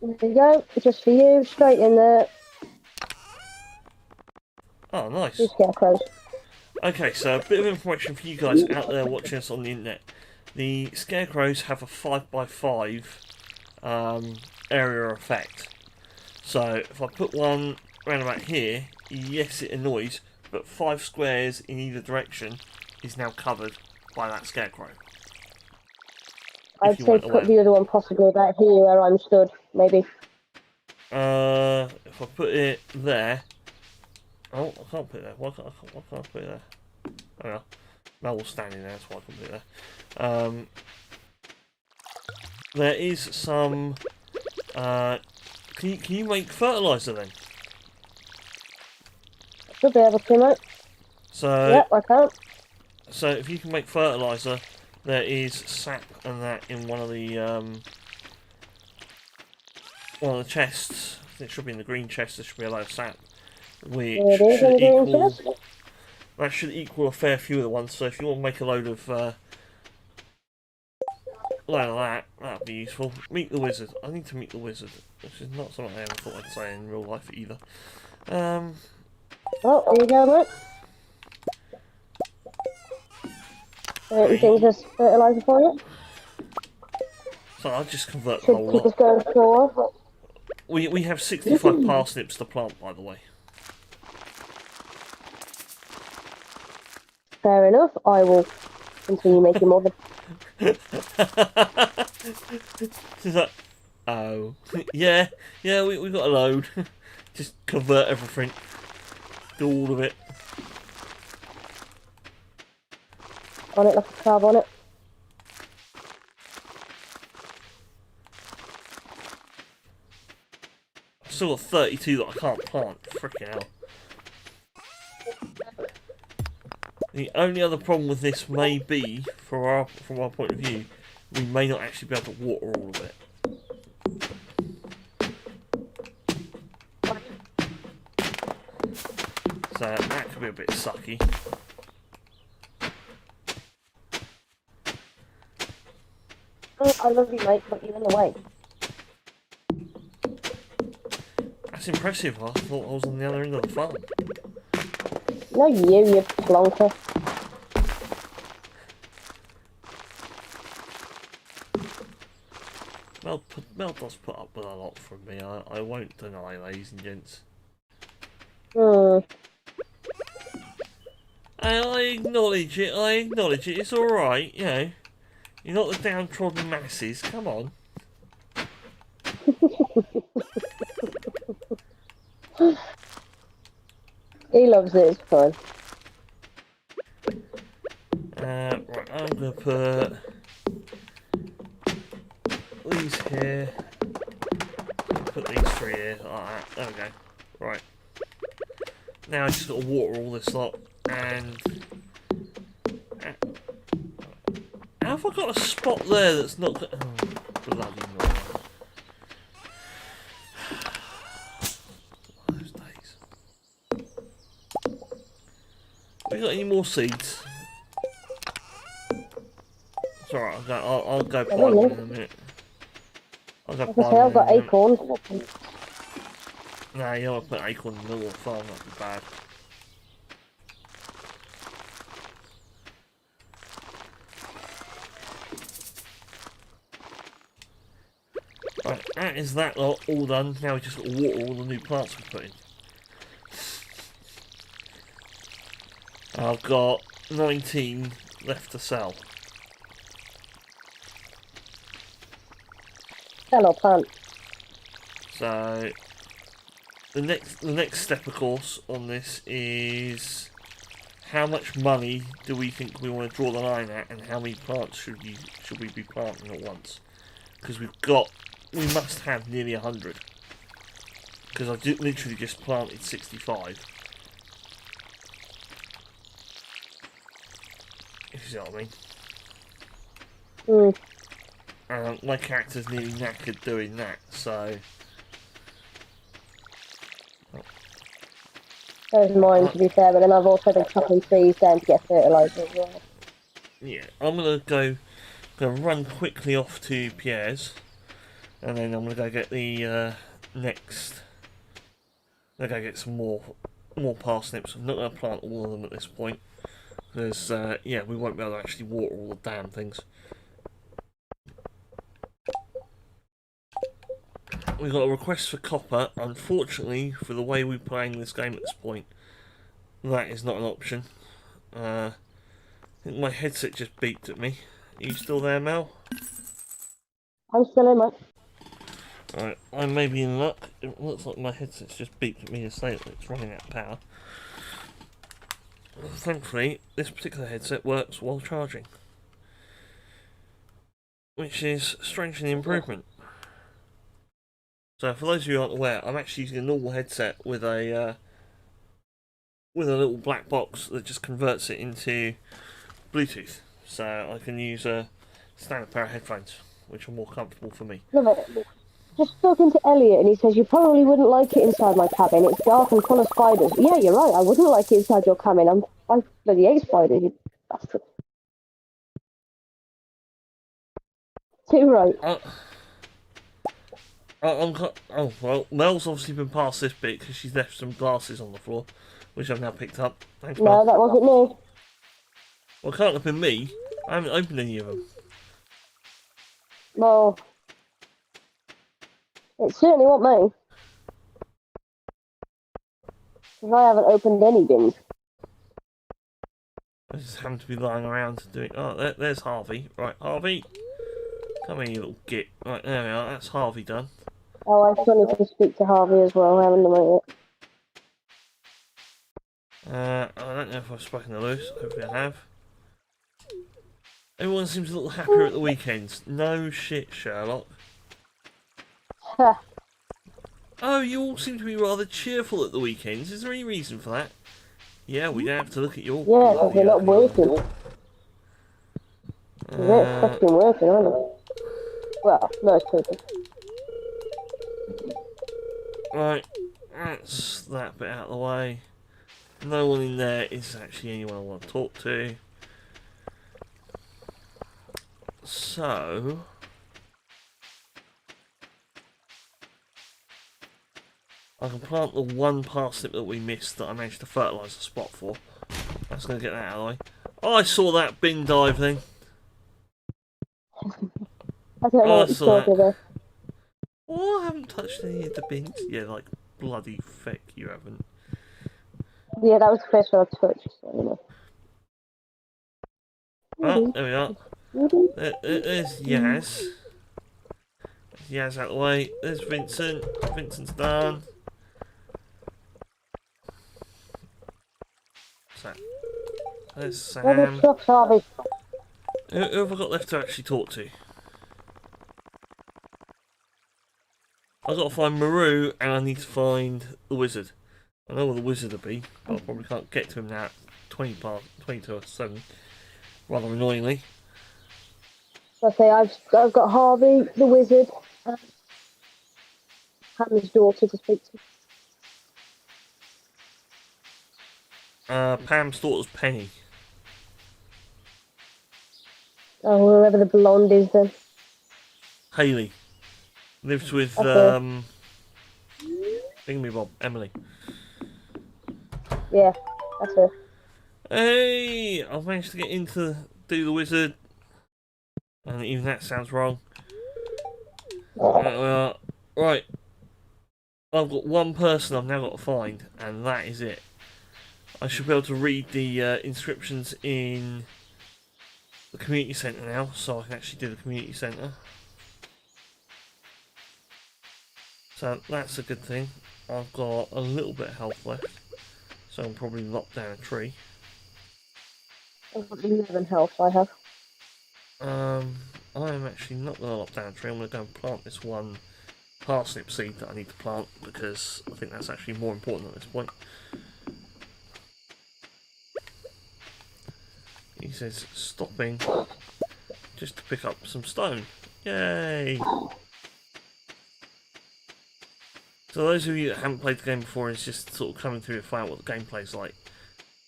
There you go, just for you, straight in there. Oh, nice. Two scarecrows. Okay, so a bit of information for you guys out there watching us on the internet. The scarecrows have a 5x5 area effect. So if I put one around about here, yes, it annoys, but 5 squares in either direction is now covered by that scarecrow. I'd say put the other one possibly about here where I'm stood, maybe. If I put it there. Oh, I can't put it there. Why can't I put it there? Oh well. Mel was standing there, that's why I can put it there. There is some. Can you make fertilizer then? Should be able to, mate. So. Yep, I can. So if you can make fertilizer, there is sap and that in one of the chests. I think it should be in the green chest. There should be a load of sap, which should equal. That should equal a fair few of the ones. So if you want to make a load of that, that'd be useful. Meet the wizard. I need to meet the wizard, which is not something I ever thought I'd say in real life either. Oh, there you go, mate. Anything just fertilizer for you? So I'll just convert the Should whole keep us lot. going for a while. We have 65 parsnips to plant, by the way. Fair enough. I will continue making more. She's like, oh, yeah, we got a load. Just convert everything. Do all of it. On it like a crab on it. I've still got 32 that I can't plant. Freaking hell. The only other problem with this may be, from our point of view, we may not actually be able to water all of it. So that could be a bit sucky. Oh, I love you, mate, but you're in the way. That's impressive. I thought I was on the other end of the farm. No, you plonker. Mel does put up with a lot from me. I won't deny, ladies and gents. And I acknowledge it. It's all right, you know. You're not the downtrodden masses. Come on. He loves it. It's fun. Right, I'm gonna put these here. Put these 3 here, like that. There we go. Right. Now I just got to water all this lot, and how have I got a spot there that's not? Oh, bloody not. Those days. We got any more seeds? It's alright, I'll go buy one in a minute. I'll go buy one. I've got acorns. Nah, you don't want to put acorn in the middle of the farm, that'd be bad. Right, that is that lot all done. Now we just got to water all the new plants we put in. I've got 19 left to sell. Hello, plant. So the next step, of course, on this is how much money do we think we want to draw the line at, and how many plants should we be planting at once? Because we must have nearly 100. because I literally just planted 65. If you see what I mean. My character's nearly knackered doing that, so... There's mine, to be fair, but then I've also been chopping trees down to get fertiliser as well. Yeah, I'm gonna run quickly off to Pierre's, and then I'm gonna go get the next. I'm gonna go get some more parsnips. I'm not gonna plant all of them at this point, because yeah, we won't be able to actually water all the damn things. We've got a request for copper. Unfortunately, for the way we're playing this game at this point, that is not an option. I think my headset just beeped at me. Are you still there, Mel? I'm still in, mate. Alright, I may be in luck. It looks like my headset's just beeped at me to say that it's running out of power. Thankfully, this particular headset works while charging, which is strangely an improvement. So for those of you who aren't aware, I'm actually using a normal headset with a little black box that just converts it into Bluetooth, so I can use a standard pair of headphones, which are more comfortable for me. Love it. Just spoken to Elliot, and he says you probably wouldn't like it inside my cabin. It's dark and full of spiders. Yeah, you're right. I wouldn't like it inside your cabin. I bloody hate spiders. You bastard. Too right. Oh, well, Mel's obviously been past this bit because she's left some glasses on the floor, which I've now picked up. Thanks, Mel. No, that wasn't me. Well, it can't have been me. I haven't opened any of them. Well, it certainly wasn't me. Because I haven't opened any bins. I just happen to be lying around doing... Oh, there's Harvey. Right, Harvey. Come here, you little git. Right, there we are. That's Harvey done. Oh, I still need to speak to Harvey as well. I haven't done it yet. I don't know if I've spoken to Lewis. Hopefully I have. Everyone seems a little happier at the weekends. No shit, Sherlock. Oh, you all seem to be rather cheerful at the weekends. Is there any reason for that? Yeah, we don't have to look at your... Yeah, because we're not working. We're fucking working, aren't we? Well, most people. Right, that's that bit out of the way. No one in there is actually anyone I want to talk to. So... I can plant the one parsnip that we missed that I managed to fertilise the spot for. That's going to get that out of the way. Oh, I saw that bin dive thing. I don't know what you're talking about. Oh, I haven't touched any of the bins. Yeah, like bloody feck, you haven't. Yeah, that was the first one I touched. So, Oh, there we are. There's Yaz. Yaz out of the way. There's Vincent. Vincent's done. So, there's Sam. Harvey. Who have I got left to actually talk to? I've got to find Maru and I need to find the wizard. I know where the wizard will be, but I probably can't get to him now at 20 to 7. Rather annoyingly. Okay, I've got Harvey, the wizard, and Ham's daughter to speak to. Pam's daughter's Penny. Oh, whoever the blonde is then. Hayley. Lives with, Okay. Thingamabob, Emily. Yeah, that's her. Hey! I've managed to get into do the wizard. And even that sounds wrong. Right. I've got one person I've now got to find, and that is it. I should be able to read the inscriptions in the community centre now, so I can actually do the community centre. So that's a good thing. I've got a little bit of health left, so I'll probably lop down a tree. I've got 11 health, I have. I am actually not going to lop down a tree. I'm going to go and plant this one parsnip seed that I need to plant, because I think that's actually more important at this point. He says stopping just to pick up some stone. Yay! So those of you that haven't played the game before, it's just sort of coming through to find out what the gameplay's like.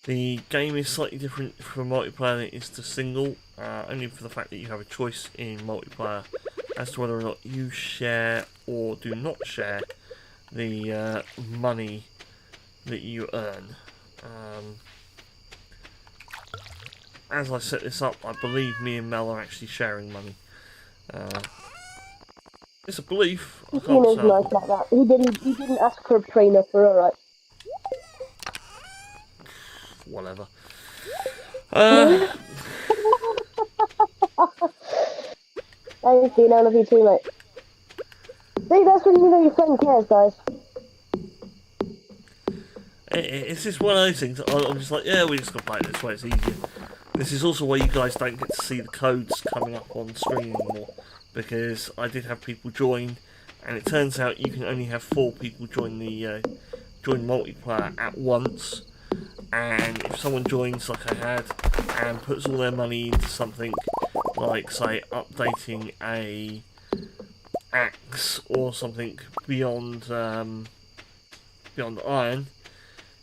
The game is slightly different from multiplayer than it is to single, only for the fact that you have a choice in multiplayer as to whether or not you share or do not share the money that you earn. As I set this up, I believe me and Mel are actually sharing money. It's a belief. I can't Tina's nice like that. He didn't ask for a prenup, we're alright. Whatever. Thanks, Dino. I love you too, mate. See, that's when you know your friend cares, guys. It's just one of those things. I'm just like, yeah, we're just gonna play it this way. It's easier. This is also why you guys don't get to see the codes coming up on screen anymore, because I did have people join, and it turns out you can only have 4 people join the join multiplayer at once. And if someone joins like I had and puts all their money into something like, say, updating a axe or something beyond iron,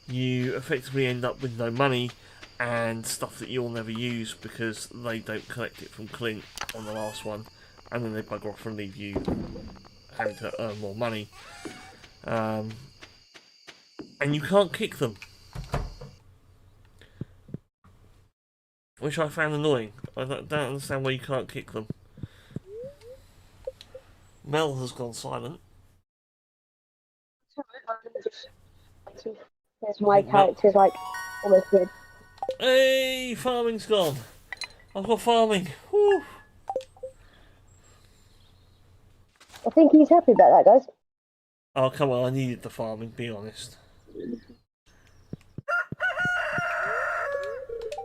you effectively end up with no money and stuff that you'll never use because they don't collect it from Clint on the last one, and then they bugger off and leave you having to earn more money. And you can't kick them, which I found annoying. I don't understand why you can't kick them. Mel has gone silent. There's my character's like almost dead. Hey, farming's gone. I've got farming. Woo. I think he's happy about that, guys. Oh, come on, I needed the farming, be honest.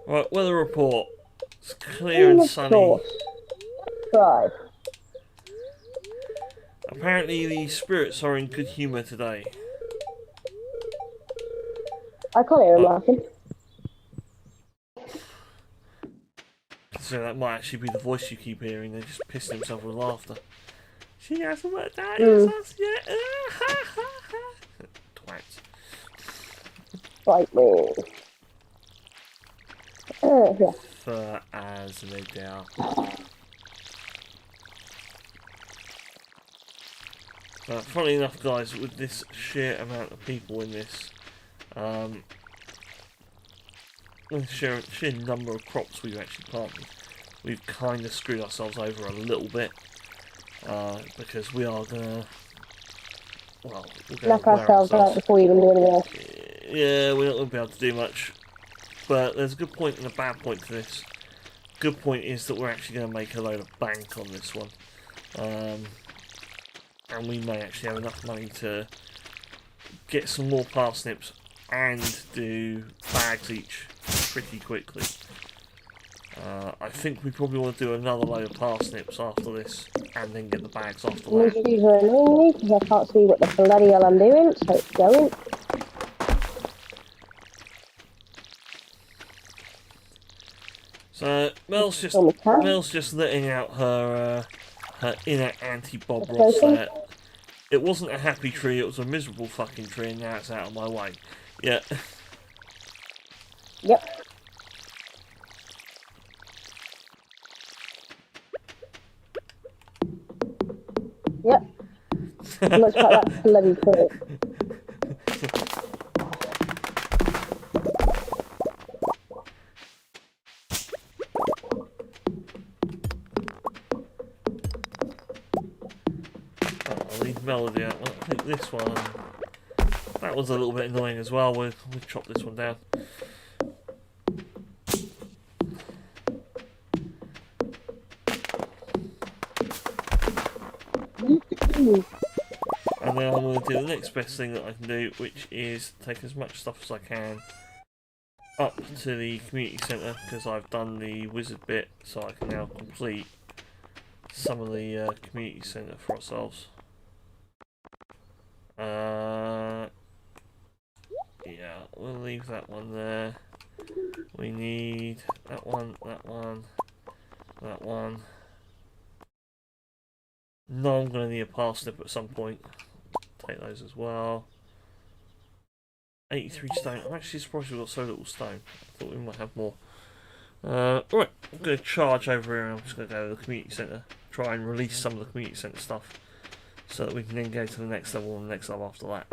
Right, weather report. It's clear and sunny. Right. Apparently the spirits are in good humour today. I can't hear him laughing. So that might actually be the voice you keep hearing. They just pissed themselves with laughter. She hasn't worked out us yet. Twats. Fight me. Yeah. For as they do. Funny enough, guys, with this sheer amount of people in this, with the sheer number of crops we've actually planted, we've kind of screwed ourselves over a little bit, because we are gonna, well, knock ourselves out before we even do anything else. Yeah, we're not gonna be able to do much. But there's a good point and a bad point to this. Good point is that we're actually going to make a load of bank on this one. And we may actually have enough money to get some more parsnips and do bags each pretty quickly. I think we probably want to do another load of parsnips after this and then get the bags after that. These are annoying me because I can't see what the bloody hell I'm doing, so it's going. So Mel's just letting out her inner anti-Bob Ross there. It wasn't a happy tree, it was a miserable fucking tree, and now it's out of my way. Yeah. Yep. Yep. Looks like that bloody tree. Melody out. I think this one, that was a little bit annoying as well. We'll chop this one down. And then I'm going to do the next best thing that I can do, which is take as much stuff as I can up to the community centre, because I've done the wizard bit, so I can now complete some of the community centre for ourselves. we'll leave that one there. We need that one, that one, that one. No, I'm going to need a parsnip at some point. Take those as well. 83 stone. I'm actually surprised we've got so little stone. I thought we might have more. Right, I'm going to charge over here and I'm just going to go to the community centre. Try and release some of the community centre stuff. So that we can then go to the next level and the next level after that.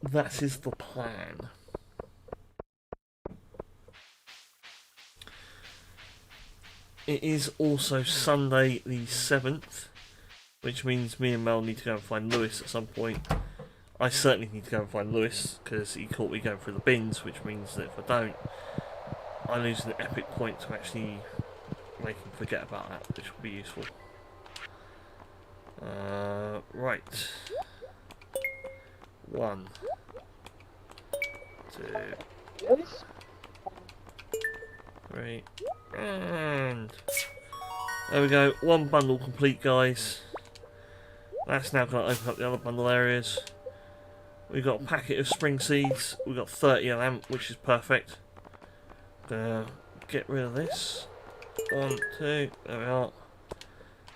That is the plan. It is also Sunday the 7th, which means me and Mel need to go and find Lewis at some point. I certainly need to go and find Lewis, because he caught me going through the bins, which means that if I don't, I lose an epic point to actually make him forget about that, which will be useful. Right. 1, 2, 3, and there we go. One bundle complete, guys. That's now going to open up the other bundle areas. We've got a packet of spring seeds. We've got 30 of them, which is perfect. Gonna get rid of this. 1, 2, there we are.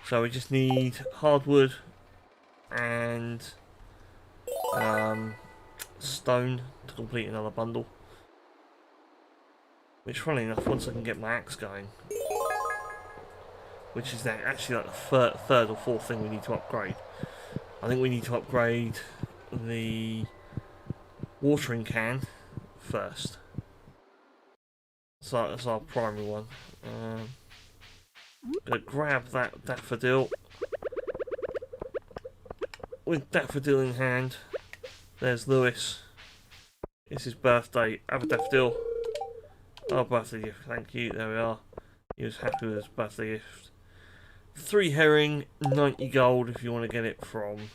So we just need hardwood and stone to complete another bundle. Which, funnily enough, once I can get my axe going, which is actually like the third or fourth thing we need to upgrade. I think we need to upgrade the watering can first. So that's our primary one. Gonna grab that daffodil. With daffodil in hand, there's Lewis. It's his birthday. Have a daffodil. Oh, birthday gift, thank you. There we are. He was happy with his birthday gift. 3 herring, 90 gold if you want to get it from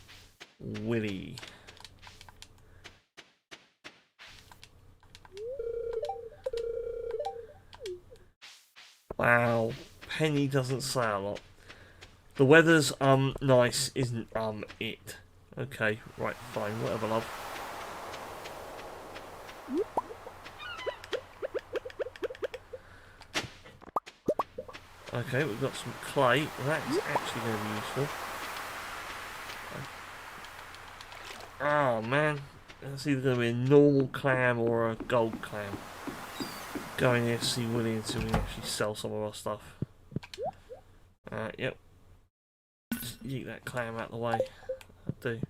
Willie. Wow, Penny doesn't say a lot. The weather's nice, isn't it? Okay, right, fine, whatever, love. Okay, we've got some clay. That's actually going to be useful. Oh man, that's either going to be a normal clam or a gold clam. Go in here to see Willie and see if we can actually sell some of our stuff. Yep. Just yeet that clam out of the way. I do.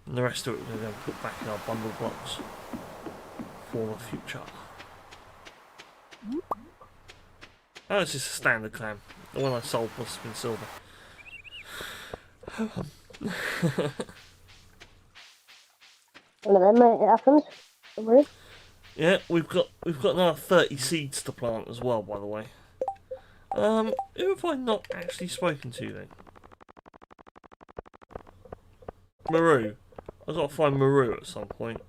And the rest of it we're going to go and put back in our bundle blocks for the future. Oh, it's just a standard clam. The one I sold must have been silver. One of them, mate, it happens. Don't worry. Yeah, we've got another 30 seeds to plant as well, by the way. Who have I not actually spoken to then? Maru. I've got to find Maru at some point.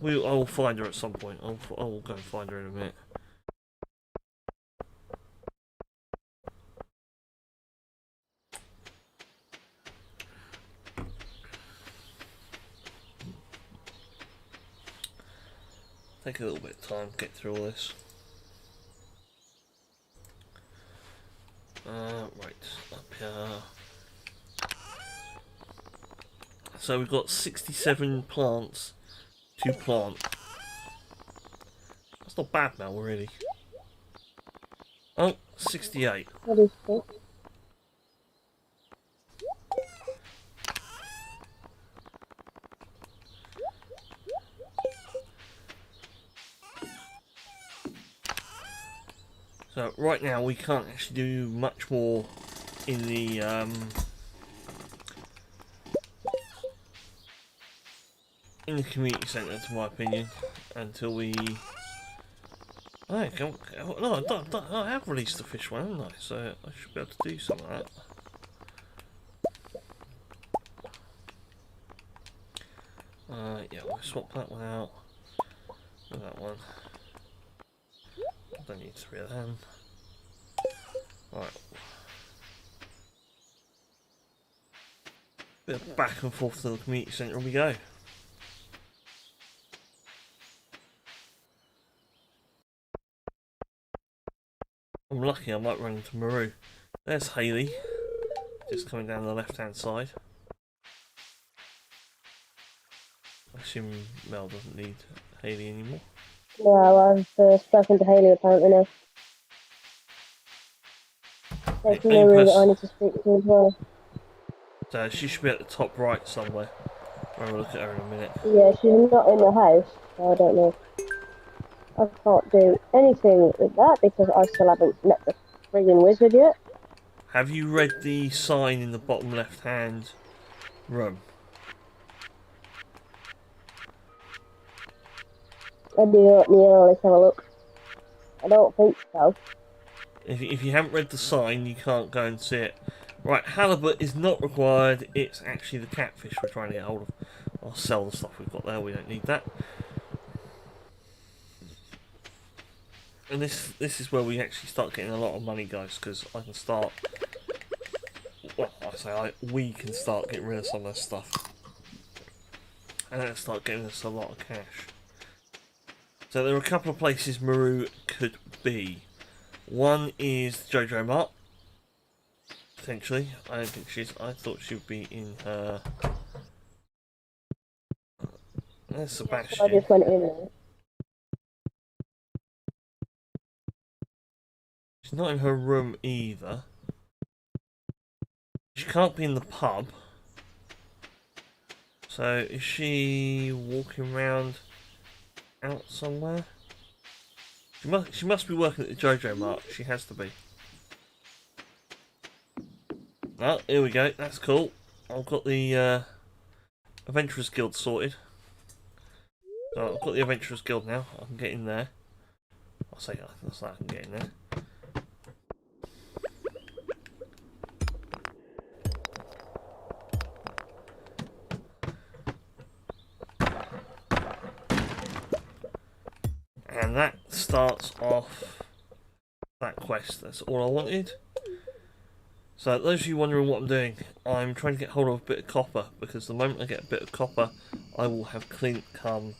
I'll find her at some point. I'll go and find her in a minute. Take a little bit of time to get through all this. Right, up here. So we've got 67 plants to plant. That's not bad now, really. Oh, 68. What is it? So right now we can't actually do much more in the community centre, to my opinion, until we. Oh, no, I have released the fish one, haven't I? So I should be able to do some of that. Yeah, we'll swap that one out with that one. I don't need 3 of them. Right. bit of back and forth to the community centre we go. I'm lucky I might run into Maru. There's Hayley, just coming down the left hand side. I assume Mel doesn't need Hayley anymore. No, I've spoken to Hayley apparently now. There's Maru that I need to speak to as well. So she should be at the top right somewhere. I'll have a look at her in a minute. Yeah, she's not in the house, so I don't know. I can't do anything with that because I still haven't met the frigging wizard yet. Have you read the sign in the bottom left hand room? I do, yeah, let's have a look. I don't think so. If you haven't read the sign, you can't go and see it. Right, halibut is not required. It's actually the catfish we're trying to get hold of. I'll sell the stuff we've got there. We don't need that. And this is where we actually start getting a lot of money, guys, because I can start. Well, we can start getting rid of some of this stuff, and then start getting us a lot of cash. So there are a couple of places Maru could be. One is Jojo Mart. Potentially. I don't think she's. I thought she would be in her. There's Sebastian. I just went in there. She's not in her room either. She can't be in the pub. So is she walking around out somewhere? She must be working at the Jojo Mart. She has to be. Oh, here we go. That's cool. I've got the Adventurers Guild sorted. So I've got the Adventurers Guild now. I can get in there. I'll say that's that. I can get in there. And that starts off that quest. That's all I wanted. So those of you wondering what I'm doing, I'm trying to get hold of a bit of copper, because the moment I get a bit of copper, I will have Clint come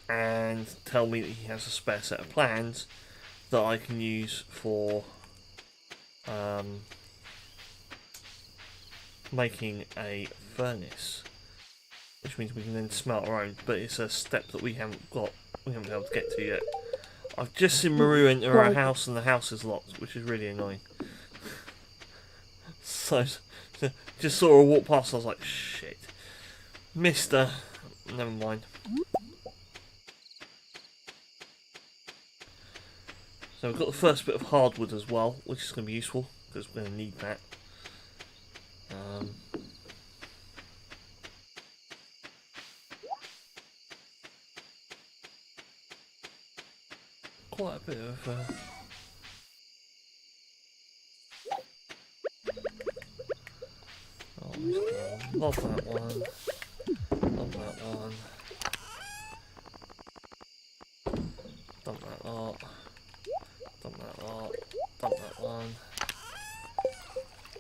and tell me that he has a spare set of plans that I can use for making a furnace, which means we can then smelt our own, but it's a step that we haven't been able to get to yet. I've just seen Maru enter our house and the house is locked, which is really annoying. So, just saw her walk past, I was like, shit. Mister. Never mind. So we've got the first bit of hardwood as well, which is going to be useful, because we're going to need that. Quite a bit of... Love that one. Love that one. Dump that lot. Dump that lot. Dump that one.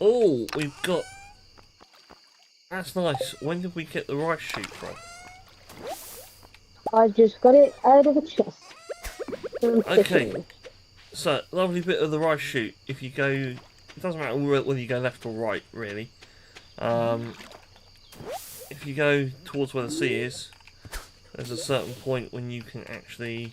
Oh, we've got... That's nice. When did we get the rice shoot from? I just got it out of a chest. Okay. So, lovely bit of the rice shoot. If you go... It doesn't matter whether you go left or right, really. If you go towards where the sea is, there's a certain point when you can actually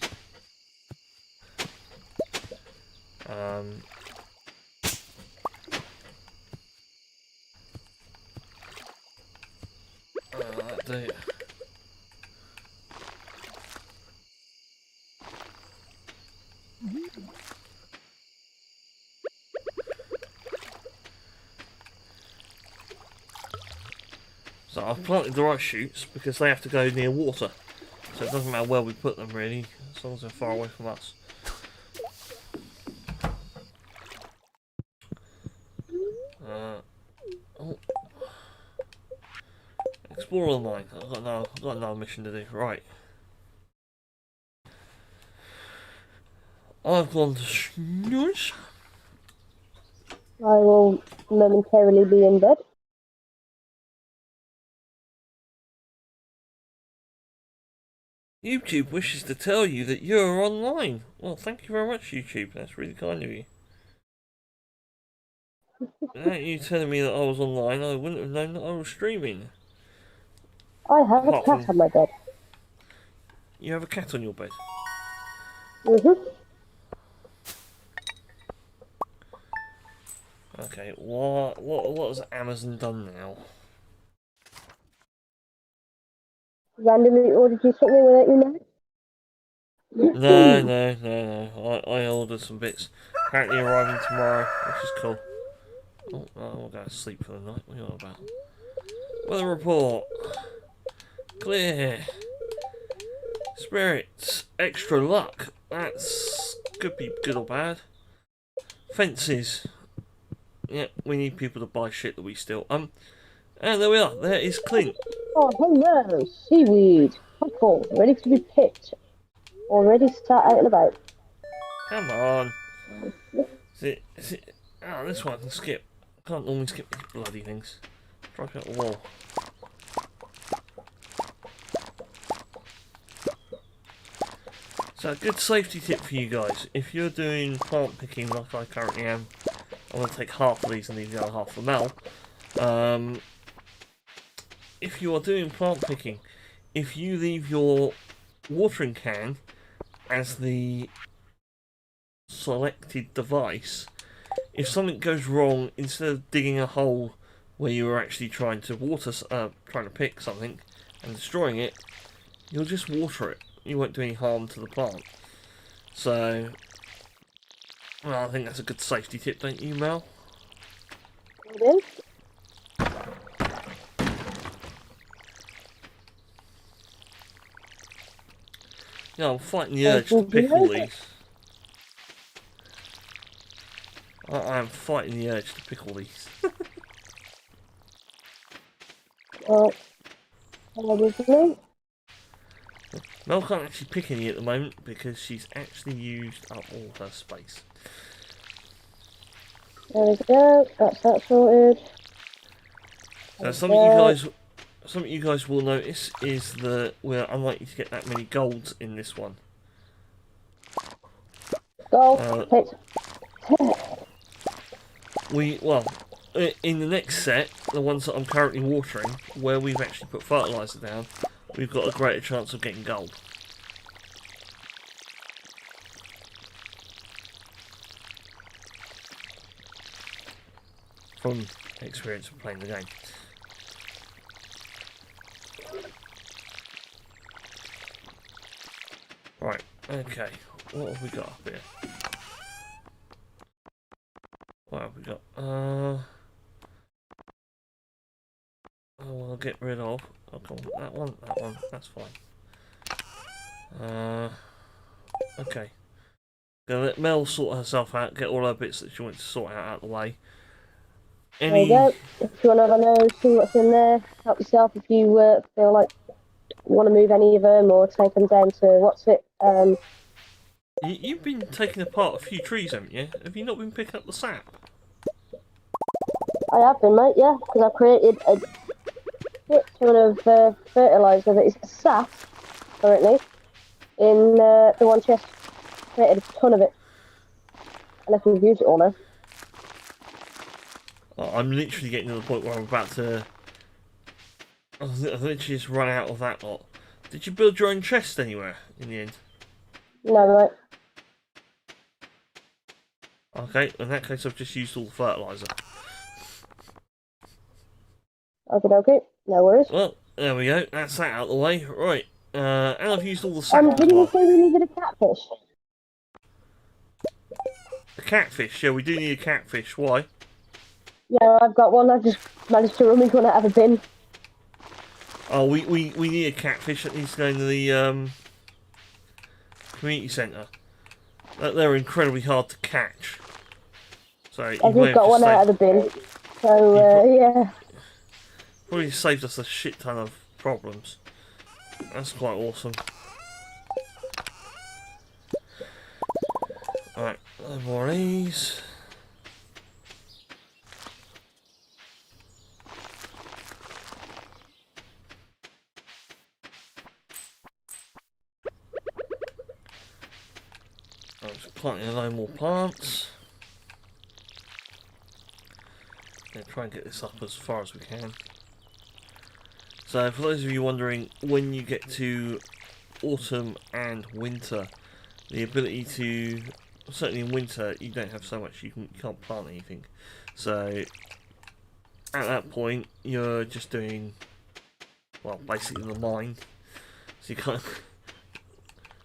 So I've planted the rice shoots because they have to go near water. So it doesn't matter where we put them really, as long as they're far away from us. Oh. Explore all mine. I've got another mission to do. Right. I've gone to snooze. I will momentarily be in bed. YouTube wishes to tell you that you're online. Well, thank you very much, YouTube. That's really kind of you. Without you telling me that I was online, I wouldn't have known that I was streaming. I have a Apart cat from, on my bed. you have a cat on your bed. Mm-hmm. Okay, what has Amazon done now? Randomly ordered you something without you know? No. I ordered some bits. Apparently arriving tomorrow, which is cool. Oh, I'll go to sleep for the night. What are you on about? Weather report. Clear. Spirits. Extra luck. That's could be good or bad. Fences. Yeah, we need people to buy shit that we steal. And there we are. There is Clint. Oh, hello, seaweed. Apple, ready to be picked. Already start out and about. Come on. Is it? Oh, this one I can skip. I can't normally skip these bloody things. Drive out the wall. So, a good safety tip for you guys. If you're doing plant picking like I currently am, I'm going to take half of these and leave the other half for Mel. If you are doing plant picking, if you leave your watering can as the selected device, if something goes wrong, instead of digging a hole where you were actually trying to trying to pick something and destroying it, you'll just water it. You won't do any harm to the plant. So, well, I think that's a good safety tip, don't you, Mel? It is. Yeah, I'm fighting the urge to pick all these. I am fighting the urge to pick all these. Well, obviously. Mel can't actually pick any at the moment because she's actually used up all her space. There we go. That's that sorted. So something you guys will notice is that we're unlikely to get that many golds in this one. Go. Picked. In the next set, the ones that I'm currently watering, where we've actually put fertiliser down, we've got a greater chance of getting gold. From experience of playing the game. Right, okay. What have we got up here? What have we got? Oh, I'll get rid of. Okay, that one, that's fine. Okay. Gonna let Mel sort herself out, get all her bits that she wants to sort out of the way. There you go. If you want to have a nose, see what's in there, help yourself if you feel like you want to move any of them or take them down to what's it? You've been taking apart a few trees, haven't you? Have you not been picking up the sap? I have been, mate. Yeah, because I created a shit ton of fertiliser that is sat currently in the one chest. Created a ton of it, unless we've used it all now. I'm literally getting to the point where I'm about to. I've literally just run out of that lot. Did you build your own chest anywhere in the end? No, mate. Okay, in that case I've just used all the fertiliser. Okay, no worries. Well, there we go. That's that out of the way. Right, and I've used all the sap as Didn't you well. say we needed a catfish? A catfish, yeah, we do need a catfish. Why? Yeah, I've got one. I've just managed to rummage one out of a bin. Oh, we need a catfish that needs to go into the community centre. They're incredibly hard to catch. So I've just got one out of the bin. So, yeah. Probably saved us a shit ton of problems. That's quite awesome. Alright, no more of these. I'm just planting a load more plants. Gonna try and get this up as far as we can. So for those of you wondering, when you get to autumn and winter, the ability to, certainly in winter, you don't have so much, you can't plant anything. So at that point, you're just doing, well, basically the mine. So you can't.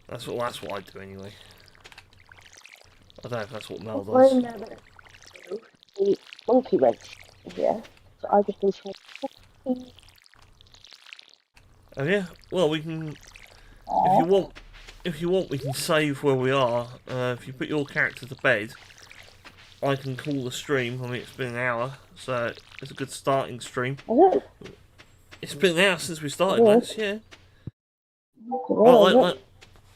That's what I do anyway. I don't know if that's what Mel does. I never do the monkey wrench here, so I just installed. Oh yeah. Well, we can. If you want, we can save where we are. If you put your character to bed, I can call the stream. I mean, it's been an hour, so it's a good starting stream. It's been an hour since we started, lads. Yeah. Well,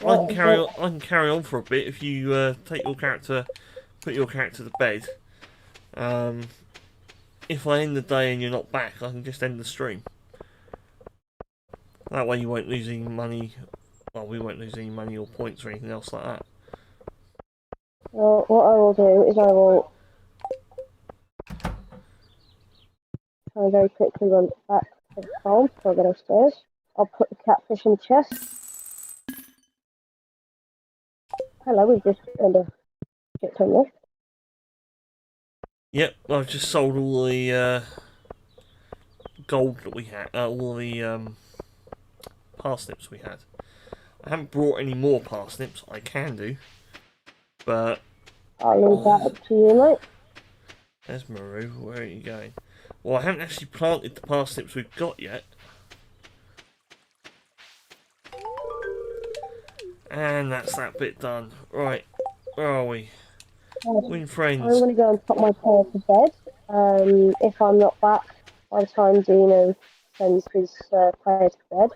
I can carry on. I can carry on for a bit if you take your character, put your character to bed. If I end the day and you're not back, I can just end the stream. That way you won't lose any money. Well, we won't lose any money or points or anything else like that. Well, what I will do is I will try and very quickly run back to the farm before I get upstairs. I'll put the catfish in the chest. Hello, we've just earned a shit ton there. Yep, I've just sold all the gold that we had, all the parsnips we had. I haven't brought any more parsnips. I can do, but I'll leave that up to you, mate. There's Maru. Where are you going? Well, I haven't actually planted the parsnips we've got yet. And that's that bit done. Right, where are we? Win friends. I'm going to go and put my pair to bed. If I'm not back by the time Dino sends his player to bed,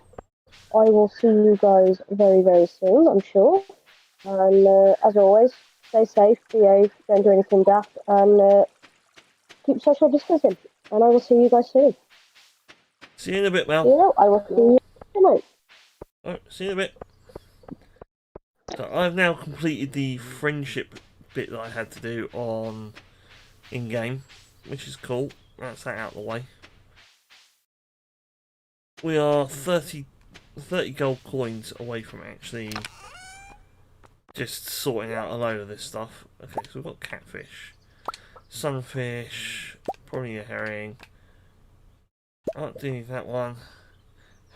I will see you guys very, very soon, I'm sure. And as always, stay safe, behave, don't do anything daft, and keep social distancing. And I will see you guys soon. See you in a bit, Mel. You know, I will see you tonight. Alright, see you in a bit. So I've now completed the friendship bit that I had to do on in-game, which is cool. That's that out of the way. We are 30 gold coins away from actually just sorting out a load of this stuff. Okay, so we've got catfish, sunfish, probably a herring. I don't do need that one.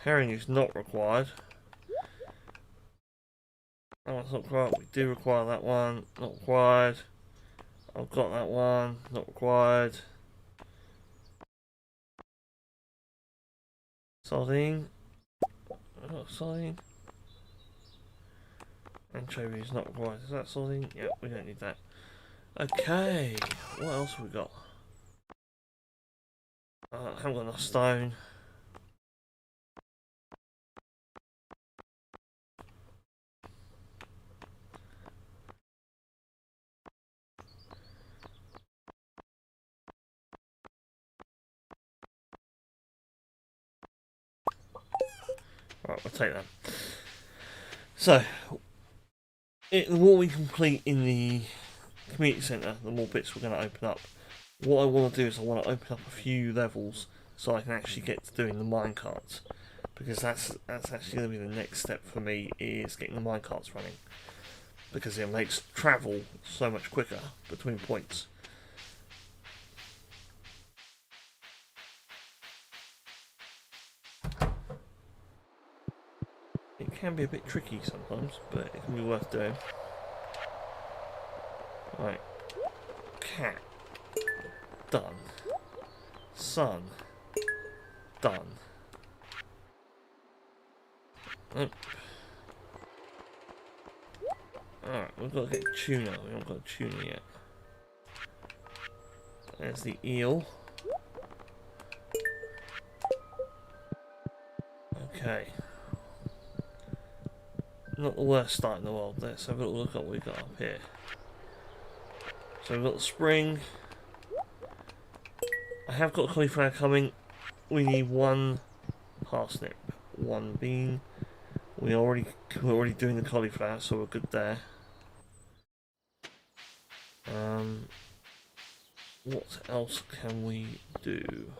Herring is not required. That one's not required. We do require that one. Not required. I've got that one. Not required. Sardine. I've got sardine. Anchovy is not required. Is that sardine? Yeah, we don't need that. Okay. What else have we got? I haven't got enough stone. Right, we'll take that. So, the more we complete in the community centre, the more bits we're going to open up. What I want to do is I want to open up a few levels so I can actually get to doing the minecarts, because that's actually going to be the next step for me, is getting the minecarts running, because it makes travel so much quicker between points. It can be a bit tricky sometimes, but it can be worth doing. Right, cat, done. Sun, done. Nope. Alright, we've got to get tuna. We haven't got tuna yet. There's the eel. Okay. Not the worst start in the world. Let's have a little look at what we've got up here. So we've got the spring. I have got cauliflower coming. We need one parsnip, one bean. We're already doing the cauliflower, so we're good there. What else can we do?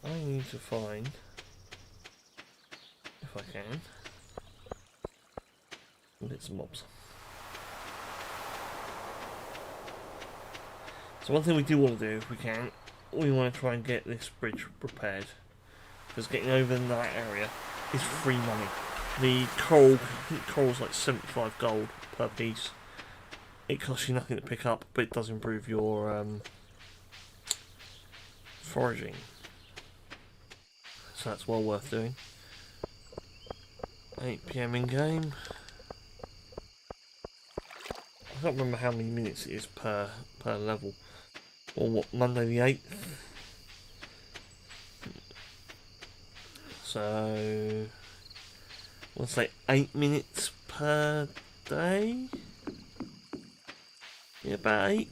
I need to find, if I can, bits and mobs. So one thing we do want to do, if we can, we want to try and get this bridge repaired. Because getting over in that area is free money. The coral, I think coral's like 75 gold per piece. It costs you nothing to pick up, but it does improve your foraging. So that's well worth doing. 8 PM in game. I can't remember how many minutes it is per level. Or what, Monday the 8th? So let's say 8 minutes per day. Yeah, about 8.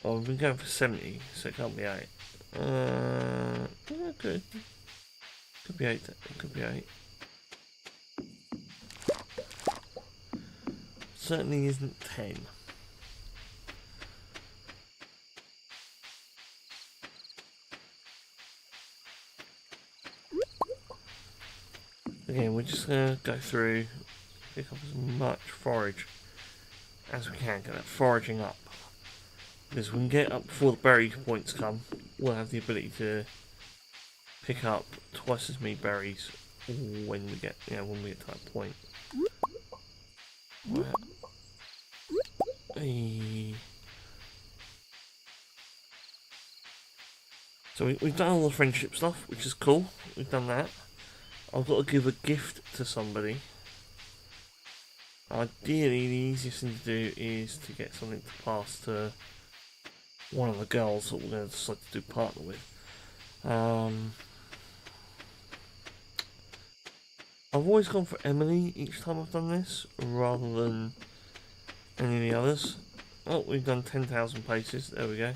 Oh, we've been going for 70, so it can't be 8. Yeah, good. Could be 8. Could be 8. Certainly isn't 10. Again, we're just going to go through, pick up as much forage as we can, get that foraging up. Because we can get up before the berry points come, we'll have the ability to pick up twice as many berries when we get, when we get to that point. Right. So we've done all the friendship stuff, which is cool. We've done that. I've got to give a gift to somebody. Ideally, the easiest thing to do is to get something to pass to one of the girls that we're going to decide to do partner with. I've always gone for Emily each time I've done this, rather than any of the others. Oh, we've done 10,000 paces. There we go.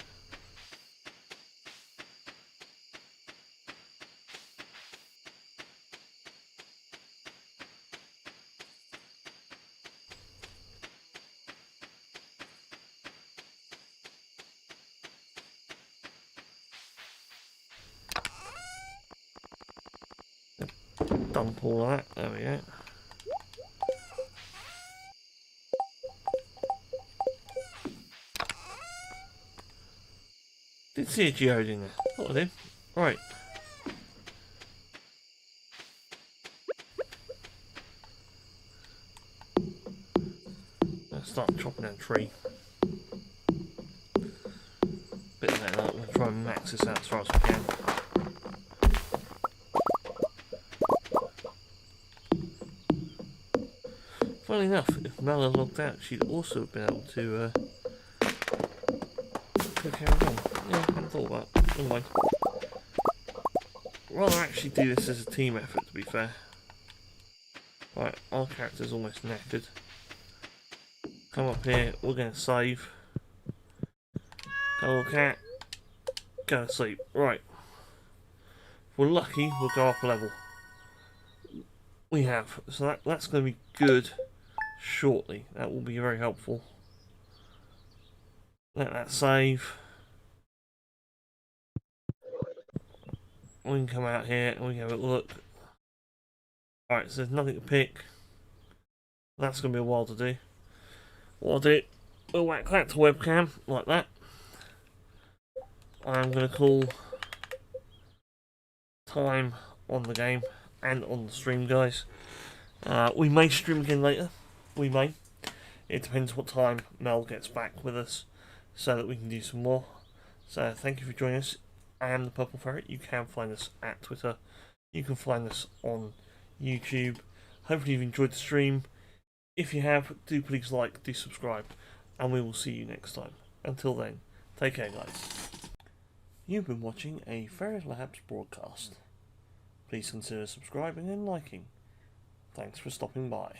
Dump all that. There we go. Did see a geode in there. Thought I did. Right. Let's start chopping down a tree. Bit of that up. We'll try and max this out as far as we can. Funnily enough, if Mel had logged out, she'd also have been able to carry on. Yeah, I hadn't thought about it. Never mind. Rather actually do this as a team effort, to be fair. Right, our character's almost knackered. Come up here, we're going to save. Come on, cat. Go to sleep. Right. If we're lucky, we'll go up a level. We have. So that's going to be good shortly. That will be very helpful. Let that save. We can come out here and we can have a look. Alright, so there's nothing to pick. That's going to be a while to do. What I'll do, we'll whack that to webcam, like that. I'm going to call time on the game and on the stream, guys. We may stream again later. We may. It depends what time Mel gets back with us, so that we can do some more. So thank you for joining us. I am the Purple Ferret. You can find us at Twitter. You can find us on YouTube. Hopefully you've enjoyed the stream. If you have, do please like, do subscribe, and we will see you next time. Until then, take care, guys. You've been watching a Ferret Labs broadcast. Please consider subscribing and liking. Thanks for stopping by.